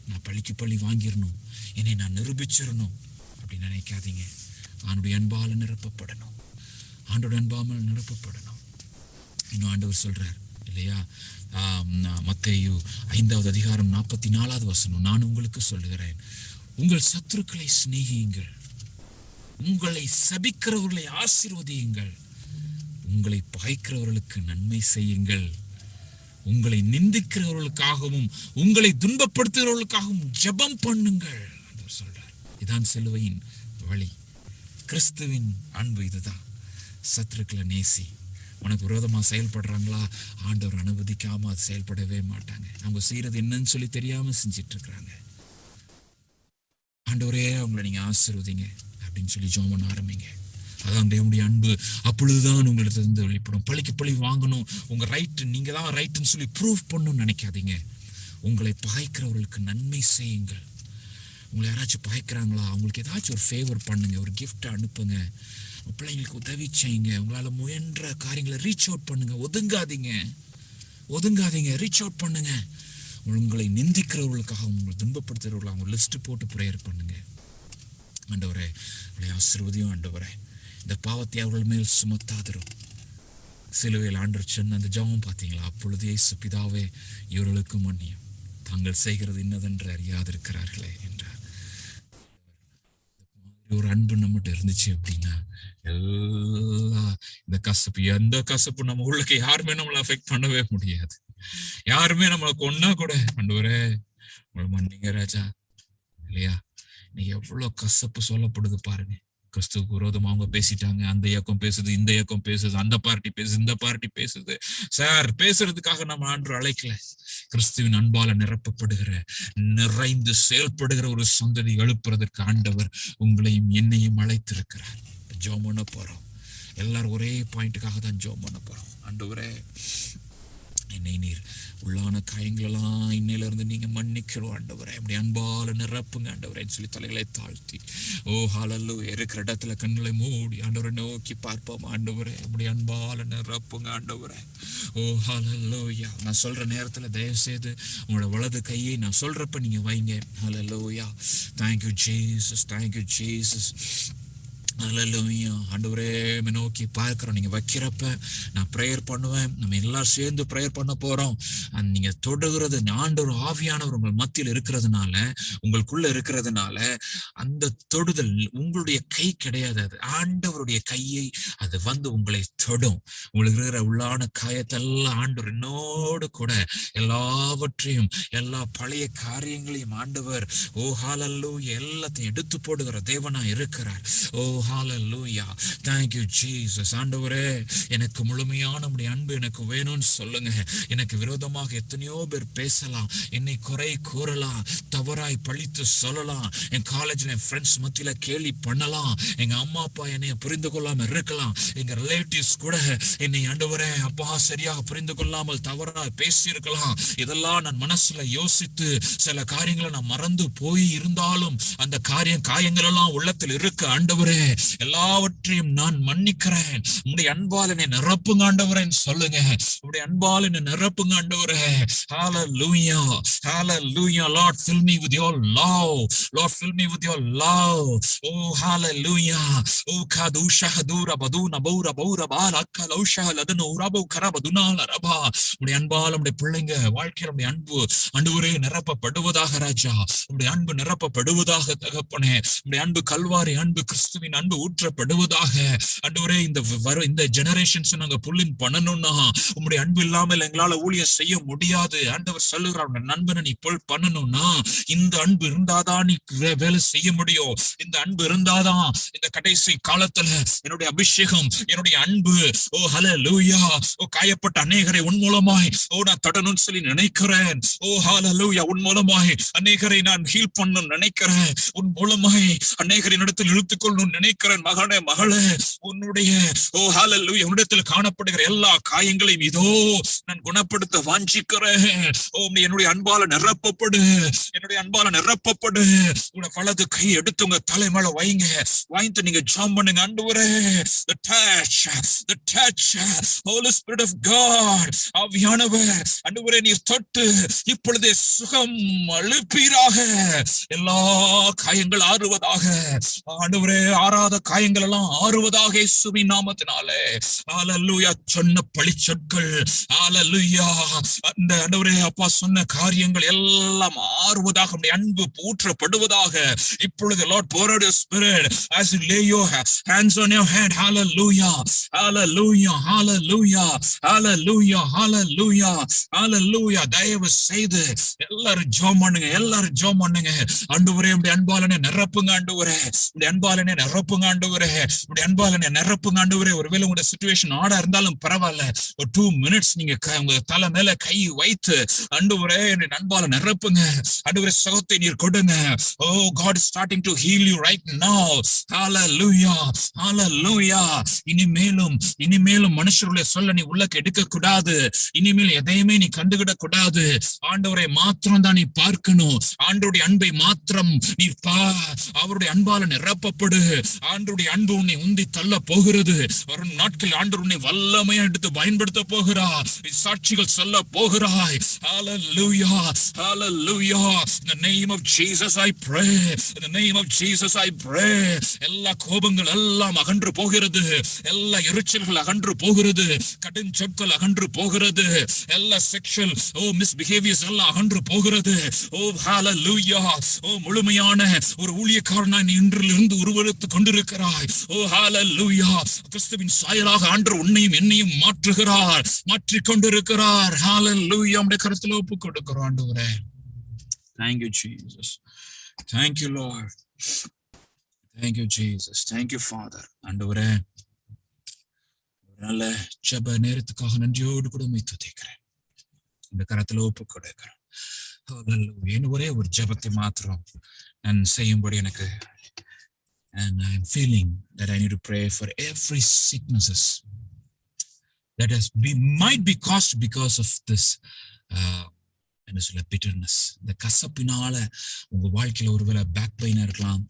Speaker 1: நான் பழிக்கு பழி வாங்கிடணும், என்னை நான் நிரூபிச்சிடணும் அப்படின்னு நினைக்காதீங்க. ஆண்டுடைய அன்பால நிரப்பப்படணும், ஆண்டோட அன்பாமல் நிரப்பப்படணும். இன்னும் ஆண்டவர் சொல்றார் இல்லையா, மத்தேயு 5வது அதிகாரம் 44வது வசனம், நான் உங்களுக்கு சொல்லுகிறேன், உங்கள் சத்துருக்களை சிநேகியுங்கள், உங்களை சபிக்கிறவர்களை ஆசீர்வதியுங்கள், உங்களை பகைக்கிறவர்களுக்கு நன்மை செய்யுங்கள், உங்களை நிந்திக்கிறவர்களுக்காகவும் உங்களை துன்பப்படுத்துகிறவர்களுக்காகவும் ஜெபம் பண்ணுங்கள் என்று சொல்றார். இதான் சிலுவையின் வழி, கிறிஸ்துவின் அன்பு இதுதான். சத்துருக்களை நேசி. உனக்கு விரோதமா செயல்படுறாங்களா, ஆண்டவர் அனுமதிக்காம அது செயல்படவே மாட்டாங்க. அவங்க செய்யறது என்னன்னு சொல்லி தெரியாம செஞ்சிட்டு இருக்கிறாங்க. ஆண்டவரே அவங்களை நீங்க ஆசீர்வதிங்க அப்படின்னு சொல்லி ஜெபம் பண்ண ஆரம்பிங்க. அதான் தேவனுடைய அன்பு. அப்பொழுதுதான் உங்களிடத்துல இருந்து வெளிப்படும். பழிக்கு பழி வாங்கணும், உங்க ரைட், நீங்க தான் ரைட்னு சொல்லி ப்ரூவ் பண்ணணும்னு நினைக்காதீங்க. உங்களை பகைக்கிறவர்களுக்கு நன்மை செய்யுங்கள். உங்களை யாராச்சும் பகைக்கிறாங்களா, அவங்களுக்கு ஏதாச்சும் ஒரு ஃபேவர் பண்ணுங்க, ஒரு கிஃப்ட் அனுப்புங்க, பிள்ளைங்களுக்கு உதவி செய்யுங்க. உங்களால முயன்ற காரியங்களை ரீச் அவுட் பண்ணுங்க. ஒதுங்காதீங்க, ரீச் அவுட் பண்ணுங்க. உங்களை நிந்திக்கிறவர்களுக்காக, உங்களை துன்பப்படுத்துறவர்களுக்காக அவங்க லிஸ்ட் போட்டு பிரேயர் பண்ணுங்க. ஆண்டவரே உங்களை ஆசீர்வதியும். ஆண்டவரே இந்த பாவத்தை அவர்கள் மேல் சுமத்தாதிரும். சிலுவையில் ஆண்டவர் சொன்ன அந்த ஜெபம் பார்த்தீங்களா, அப்பொழுது இயேசு பிதாவே இவர்களுக்கு மன்னியும், தாங்கள் செய்கிறது இன்னதென்று அறியாதிருக்கிறார்களே என்றார். ஒரு அன்பு நம்மகிட்ட இருந்துச்சு அப்படின்னா எல்லா இந்த கசப்பு, எந்த கசப்பு நம்ம உள்ளுக்கு யாருமே நம்மளை அஃபெக்ட் பண்ணவே முடியாது. யாருமே நம்மளை கொன்னா கூட ஆண்டவரே உங்களை மன்னிங்க ராஜா இல்லையா. இன்னைக்கு எவ்வளவு கசப்பு சொல்லப்படுது பாருங்க. கிறிஸ்துவுக்கு விரோதமா அவங்க பேசிட்டாங்க, அந்த இயக்கம் பேசுது, இந்த இயக்கம் பேசுது, அந்த பார்ட்டி பேசுது, இந்த பார்ட்டி பேசுது. சார் பேசுறதுக்காக நம்ம ஆண்டு அழைக்கல. கிறிஸ்துவின் அன்பால நிரப்பப்படுகிற, நிறைந்து செயல்படுகிற ஒரு சந்ததி எழுப்புறதுக்கு ஆண்டவர் உங்களையும் என்னையும் அழைத்திருக்கிறார். ஜெபம் பண்ண போறோம். எல்லாரும் ஒரே பாயிண்ட்டுக்காக தான் ஜெபம் பண்ண போறோம். ஆண்டவரே என்னை நீர் உள்ளான காயங்களெல்லாம் இன்னையில இருந்து நீங்க மன்னிக்கிறோம் ஆண்டவரே, அப்படி அன்பால நிரப்புங்க ஆண்டவரேன்னு சொல்லி தலைகளை தாழ்த்தி, ஓ ஹல்லேலூயா, இருக்கிற இடத்துல கண்களை மூடி ஆண்டவரை நோக்கி பார்ப்போம். ஆண்டவரே அப்படி அன்பால நிரப்புங்க ஆண்டவரே. ஓ ஹல்லேலூயா. நான் சொல்ற நேரத்துல தயவு செய்து உங்களோட வலது கையை நான் சொல்றப்ப நீங்க வைங்க. Hallelujah. Thank you Jesus, thank you Jesus. Hallelujah. ஆண்டவரே நோக்கி பார்க்கிறோம். நீங்க வைக்கிறப்ப நான் ப்ரேயர் பண்ணுவேன். நம்ம எல்லாரும் சேர்ந்து ப்ரேயர் பண்ண போறோம். நீங்க தொடுகிறது ஆண்டவர் ஆவியானவர் உங்கள் மத்தியில் இருக்கிறதுனால, உங்களுக்குள்ள இருக்கிறதுனால அந்த தொடுதல் உங்களுடைய கை கிடையாது, அது ஆண்டவருடைய கையை அது வந்து உங்களை தொடும். உங்களுக்கு இருக்கிற உள்ளான காயத்தெல்லாம் ஆண்டவர் என்னோடு கூட எல்லாவற்றையும், எல்லா பழைய காரியங்களையும் ஆண்டவர் ஓ ஹல்லேலூயா எல்லாத்தையும் எடுத்து போடுகிற தேவனா இருக்கிறார். ஓ hallelujah. Thank you Jesus. ஆண்டவரே, எனக்கு முழுமையான உம்முடைய அன்பு எனக்கு வேணும்னு சொல்லுங்க. எனக்கு விரோதமாக எத்தனையோ பேர் பேசலாம், என்னை குறை கூறலாம், தவறாய் பழித்து சொல்லலாம், என் காலேஜ்ல என் ஃப்ரெண்ட்ஸ் மத்தியில கேலி பண்ணலாம், எங்க அம்மா அப்பா என்னை புரிந்து கொள்ளாம இருக்கலாம், எங்க ரிலேட்டிவ்ஸ் கூட என்னை ஆண்டவரே அப்பா சரியாக புரிந்து கொள்ளாமல் தவறாய் பேசி இருக்கலாம். இதெல்லாம் நான் மனசுல யோசித்து சில காரியங்களை நான் மறந்து போய் இருந்தாலும் அந்த காயங்கள் எல்லாம் உள்ளத்தில் இருக்கு. ஆண்டவரே, எல்லாவற்றையும் நான் மன்னிக்கிறேன், உம்முடைய அன்பால் என்னை நிரப்புங்க ஆண்டவரே சொல்லுங்க. உம்முடைய அன்பால் என்னை நிரப்புங்க ஆண்டவரே. Hallelujah, hallelujah. Lord, fill me with your love. Lord, fill me with your love. Oh, hallelujah. Oh, kadusha hadura baduna bura bura bala kalusha ladana urabu karabaduna laraba. உம்முடைய அன்பால் உம்முடைய பிள்ளைங்க வாழ்க்கையில உம்முடைய அன்பு ஆண்டவரே நிரப்பப்படுவதாக ராஜா. உம்முடைய அன்பு நிரப்பப்படுவதாக தகப்பனே. உம்முடைய அன்பு கல்வாரி அன்பு கிறிஸ்துவின் அன்பு ஊற்றப்படுவதாக ஆண்டவரே. இந்த ஜெனரேஷன்ஸ் நாங்க புல்லிங் பண்ணணும்னா உம்முடைய அன்பு இல்லாமல் எங்களால ஊழியம் செய்ய முடியாது. ஆண்டவர் சொல்லுகிறார், நண்பனை நீ புல் பண்ணணும்னா இந்த அன்பு இருந்தாதான் நீ வேலை செய்ய முடியும். இந்த அன்பு இருந்தாதான் இந்த கடைசி காலத்துல என்னுடைய அபிஷேகம், என்னுடைய அன்பு, ஓ ஹல்லேலூயா, ஓ காயப்பட்ட அநேகரை உன் மூலமாய் நான் தொடணும்னு சொல்லி நினைக்கிறேன். ஓ ஹல்லேலூயா, உன் மூலமாய் அநேகரை நான் ஹீல் பண்ணணும்னு நினைக்கிறேன். உன் மூலமாய் அநேகரின் இடத்தில் இழுத்துக்கொள்ளணும்னு நினைக்கிறேன். மகனே மகளே, உன்னுடைய ஓ ஹல்லேலூயா உன்னிடத்தில் காணப்படுகிற எல்லா காயங்களையும் இதோ நான் குணப்படுத்த வாஞ்சிக்கிறேன். ஓ என்னுடைய அன்பால நிரப்பப்படு, என்னுடைய அன்பால நிரப்பப்படு. உங்க வலது கை எடுத்து உங்க தலை மேல வைங்க, வாங்கிட்டு நீங்க ஜாம் பண்ணுங்க. ஆண்டவரே, the touch, Holy Spirit of God, ஆவியானவர் ஆண்டவரே நீர் தொட்டு இப்பொழுதே சுகம் அளிப்பீராக. எல்லா காயங்கள் ஆறுவதாக ஆண்டவரே, ஆறாத காயங்கள் எல்லாம் ஆறுவதாக இயேசுவின் நாமத்தினாலே. ஹல்லேலூயா. சொன்ன பழி சொற்கள், ஹல்லேலூயா, அந்த ஆண்டவரே அப்பா சொன்ன காரியங்கள் எல்லாம் ஆறுவதாக, உம்முடைய அன்பு ஊற்றப்படுவதாக. இப்பொழுது Lord, pour out your spirit as you lay your hands on your head. Hallelujah, hallelujah, hallelujah, hallelujah, hallelujah, hallelujah. தயவு செய்து எல்லாரும் ஜெபம் பண்ணுங்க, எல்லாரும் ஜெபம் பண்ணுங்க. ஆண்டவரே, உம்முடைய அன்பாலனே நிரப்புங்க ஆண்டவரே, உம்முடைய அன்பாலனே நிரப்புங்க ஆண்டவரே, உம்முடைய அன்பாலனே நிரப்புங்க ஆண்டவரே. ஒருவேளை உங்களுடைய சிச்சுவேஷன் ஆடா இருந்தாலும் பரவாயில்ல, ஒரு 2 minutes நீங்க உங்க தலை மேல கை வைத்து ஆண்டவரே என்னுடைய அன்பால நிரப்புங்க. ஆண்டவரே, சுகத்தை நீர் கொடுங்க. Oh, God is starting to heal you right now. Hallelujah, hallelujah. இனிமேலும் மனுஷருடைய சொல்ல நீ உள்ளக்க எடுக்க கூடாது. இனிமேல் எதையுமே நீ கண்டுகிட கூடாது. ஆண்டவரை மாத்திரம் தான் நீ பார்க்கணும். ஆண்டவருடைய அன்பை மாத்திரம் நீ அவருடைய அன்பால நிரப்பப்படு. ஆண்டவருடைய அன்பு உன்னை உந்தி தள்ள போகிறது. வரும் நாட்கள் ஆண்டவர் உன்னை வல்லமையா எடுத்து பயன்படுத்த போகிறார். சாட்சிகள் சொல்ல போகிறாய். Hallelujah, hallelujah. In the name of Jesus I pray. In the name of Jesus I pray. எல்லா கோபங்கள் எல்லாம் அகன்று போகிறது. எல்லா எரிச்சல்கள் அகன்று போகிறது. கடும் சொற்கள் அகன்று போகிறது. எல்லா செக்ஷுவல் மிஸ்பிஹேவியர்ஸ் எல்லாம் அகன்று போகிறது. ஹalleluya. முழுமையான ஒரு ஊழியக்காரனாய் நீ இன்றிலிருந்து உருவெடுத்துக் கொண்டிருக்கிறாய். ஹalleluya. கிறிஸ்துவின் சாயலாக ஆண்டவர் உன்னையும் என்னையும் மாற்றிக் கொண்டிருக்கிறார். ஹalleluya. நம்முடைய கரத்தில் ஒப்புக் கொடுக்கிறோம் ஆண்டவரே. Thank you Jesus. Thank you Lord. Thank you Jesus. Thank you Father. ஆண்டவரே, நல்ல ஜெப நேரத்துக்காக நன்றியோடு கூட உம்மை துதிக்கிறேன். இந்த கரத்தில் ஒப்புக் கொடுக்கிறேன். ஹalleluya. ஒரே ஒரு ஜெபத்தை மாத்திரம் நான் செய்யும்படி எனக்கு, and I am feeling that I need to pray for every sicknesses that might be caused because of this என்ன சொல்ல bitterness. இந்த கசப்பினால உங்க வாழ்க்கையில ஒருவேளை பேக் பெயின் இருக்கலாம்,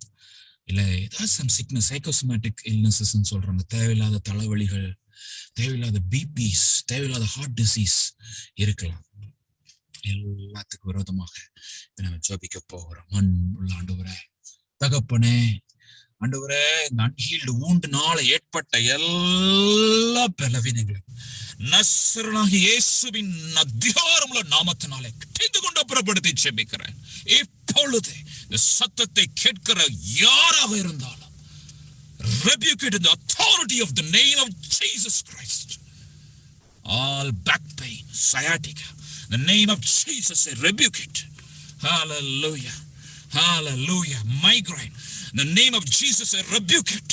Speaker 1: இல்ல ஏதாவது some sickness, psychosomatic illnesses சொல்றாங்க, தேவையில்லாத தலைவலிகள், தேவையில்லாத பிபிஸ், தேவையில்லாத ஹார்ட் டிசீஸ் இருக்கலாம். எல்லாத்துக்கும் விரோதமாக நம்ம ஜெபிக்க போகிறோம். அன்புள்ள ஆண்டவரே, தகப்பனே, ஆண்டவரே, இந்த அன்ஹீல்டு வூண்டுனால ஏற்பட்ட எல்லா பலவீனங்களும் நசரேயனாகிய இயேசுவின் அதிகாரமுள்ள நாமத்தினாலே கடிந்து கொண்டு புறப்படுத்தி ஜெபிக்கிறேன். இப்பொழுது இந்த சத்தத்தை கேட்கிற யாராக இருந்தாலும் rebuke it in the authority of the name of Jesus Christ. All back pain, sciatica, in the name of Jesus, I rebuke it. Hallelujah, hallelujah. Migraine, in the name of Jesus, I rebuke it.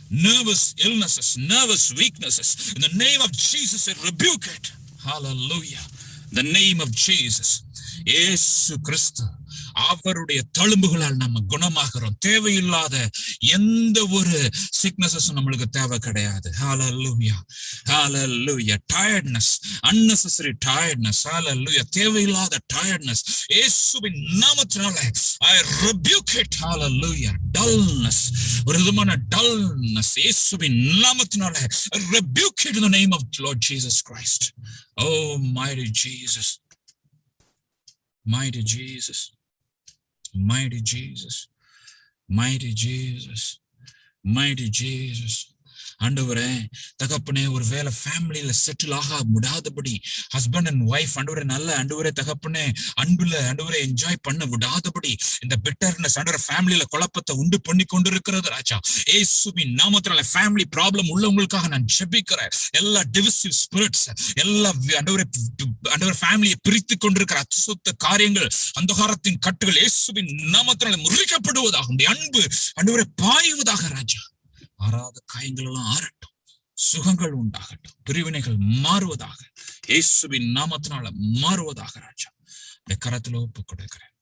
Speaker 1: nervous illnesses, nervous weaknesses. In the name of Jesus, I rebuke it. Hallelujah. The name of Jesus. இயேசு கிறிஸ்து அவருடைய தழும்புகளால் நம்ம குணமாகிறோம். தேவையில்லாத எந்த ஒரு சிக்னஸஸும் நம்மளுக்கு தேவை கிடையாது. Hallelujah. Hallelujah. Tiredness, unnecessary tiredness. Hallelujah. தேவையில்லாத tiredness. இயேசுவின் நாமத்தினால I rebuke it. Hallelujah. Dullness, ஒரு விதமான dullness, இயேசுவின் நாமத்தினால I rebuke it in the name of Lord Jesus Christ. Oh, mighty Jesus. Mighty Jesus. Mighty Jesus, mighty Jesus, mighty Jesus. ஆண்டவரே தகப்பனே, ஒரு வேளை ஃபேமிலியில செட்டில் ஆக விடாதபடி, ஹஸ்பண்ட் அண்ட் ஒய்ஃப் ஆண்டவரே நல்ல ஆண்டவரே தகப்பனே அன்புல ஆண்டவரே என்ஜாய் பண்ண விடாதபடி இந்த பிட்டர்னஸ் ஆண்டவரே ஃபேமிலியில குழப்பத்தை உண்டு பண்ணி கொண்டிருக்கிறது ராஜா. இயேசுவின் நாமத்தினால ஃபேமிலி ப்ராப்ளம் உள்ளவங்களுக்காக நான் ஜெபிக்கிறேன். எல்லா டிவிசிவ் ஸ்பிரிட்ஸ், எல்லா ஆண்டவரே ஃபேமிலியை பிரித்து கொண்டிருக்கிற அசுத்த காரியங்கள், அந்தகாரத்தின் கட்டுகள் இயேசுவின் நாமத்தினால முறிக்கப்படுவதாக, அன்பு ஆண்டவரே பாயுவதாக ராஜா. ஆறாத காயங்கள் எல்லாம் ஆறட்டும், சுகங்கள் உண்டாகட்டும், பிரிவினைகள் மாறுவதாக, இயேசுவின் நாமத்தினால மாறுவதாக ராஜா. கரத்துல ஒப்பு கொடுக்கிறேன்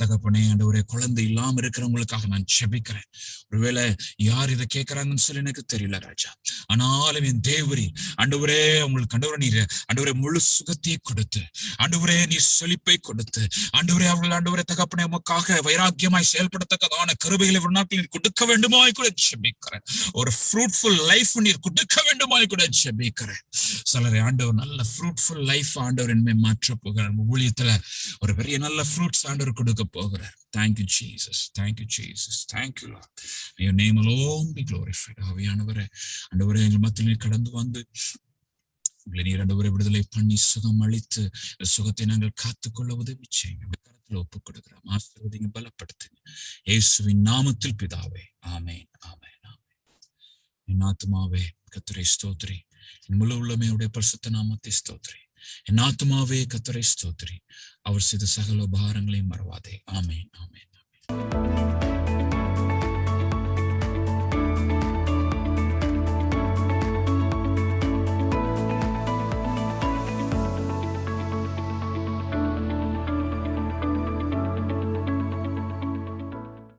Speaker 1: தகப்பனே. ஆண்டவரே குழந்தை இல்லாம இருக்கிறவங்களுக்காக நான் ஜெபிக்கிறேன். ஒருவேளை யார் இதை கேட்கறாங்கன்னு சொல்லி எனக்கு தெரியல ராஜா. ஆனாலும் என் தேவரே ஆண்டவரே, உங்களுக்கு ஆண்டவரே நீர் ஆண்டவரே முழு சுகத்தை கொடுத்து, ஆண்டவரே நீர் செழிப்பை கொடுத்து, ஆண்டவரே அவர்கள் ஆண்டவரே தகப்பனே உமக்காக வைராக்கியமாய் செயல்படத்தக்கதான கிருபைகளை ஒரு நாட்கள் நீர் கொடுக்க வேண்டுமாய் கூட ஜெபிக்கிறேன். ஒரு ஃப்ரூட்ஃபுல் லைஃப் நீர் கொடுக்க வேண்டுமாய் கூட ஜெபிக்கிறேன். சிலரை ஆண்டவர் நல்ல ஃப்ரூட்ஃபுல் லைஃப் ஆண்டவர் இனிமே மாற்ற போகிறார். ஊழியத்துல ஒரு பெரிய நல்ல ஃப்ரூட்ஸ் ஆண்டவர் கொடுக்க போகிறார். Thank you Jesus. Thank you Jesus. Thank you Lord. May your name alone be glorified. ஆவியானவரே ஆண்டவரே எங்கள் மத்தியில் கடந்து வந்து நீர் ஆண்டவரே விடுதலை பண்ணி சுகம் அளித்து சுகத்தை நாங்கள் காத்துக்கொள்ள உதவி செய்யுங்க. கரத்துல ஒப்புக் கொடுக்கிறோம். ஆசீர்வதிங்க, பலப்படுத்துங்க. இயேசுவின் நாமத்தில் பிதாவே. ஆமென். ஆமென். ஆமென். என் ஆத்துமாவே கர்த்தரை ஸ்தோத்திரி, என் முழு உள்ளமையுடைய பரிசுத்த நாமத்தை ஸ்தோத்திரி. என் ஆத்துமாவே கர்த்தரை ஸ்தோத்திரி, அவர் செய்த சகல உபகாரங்களையும் மறவாதே. ஆமென். ஆமென். ஆமென்.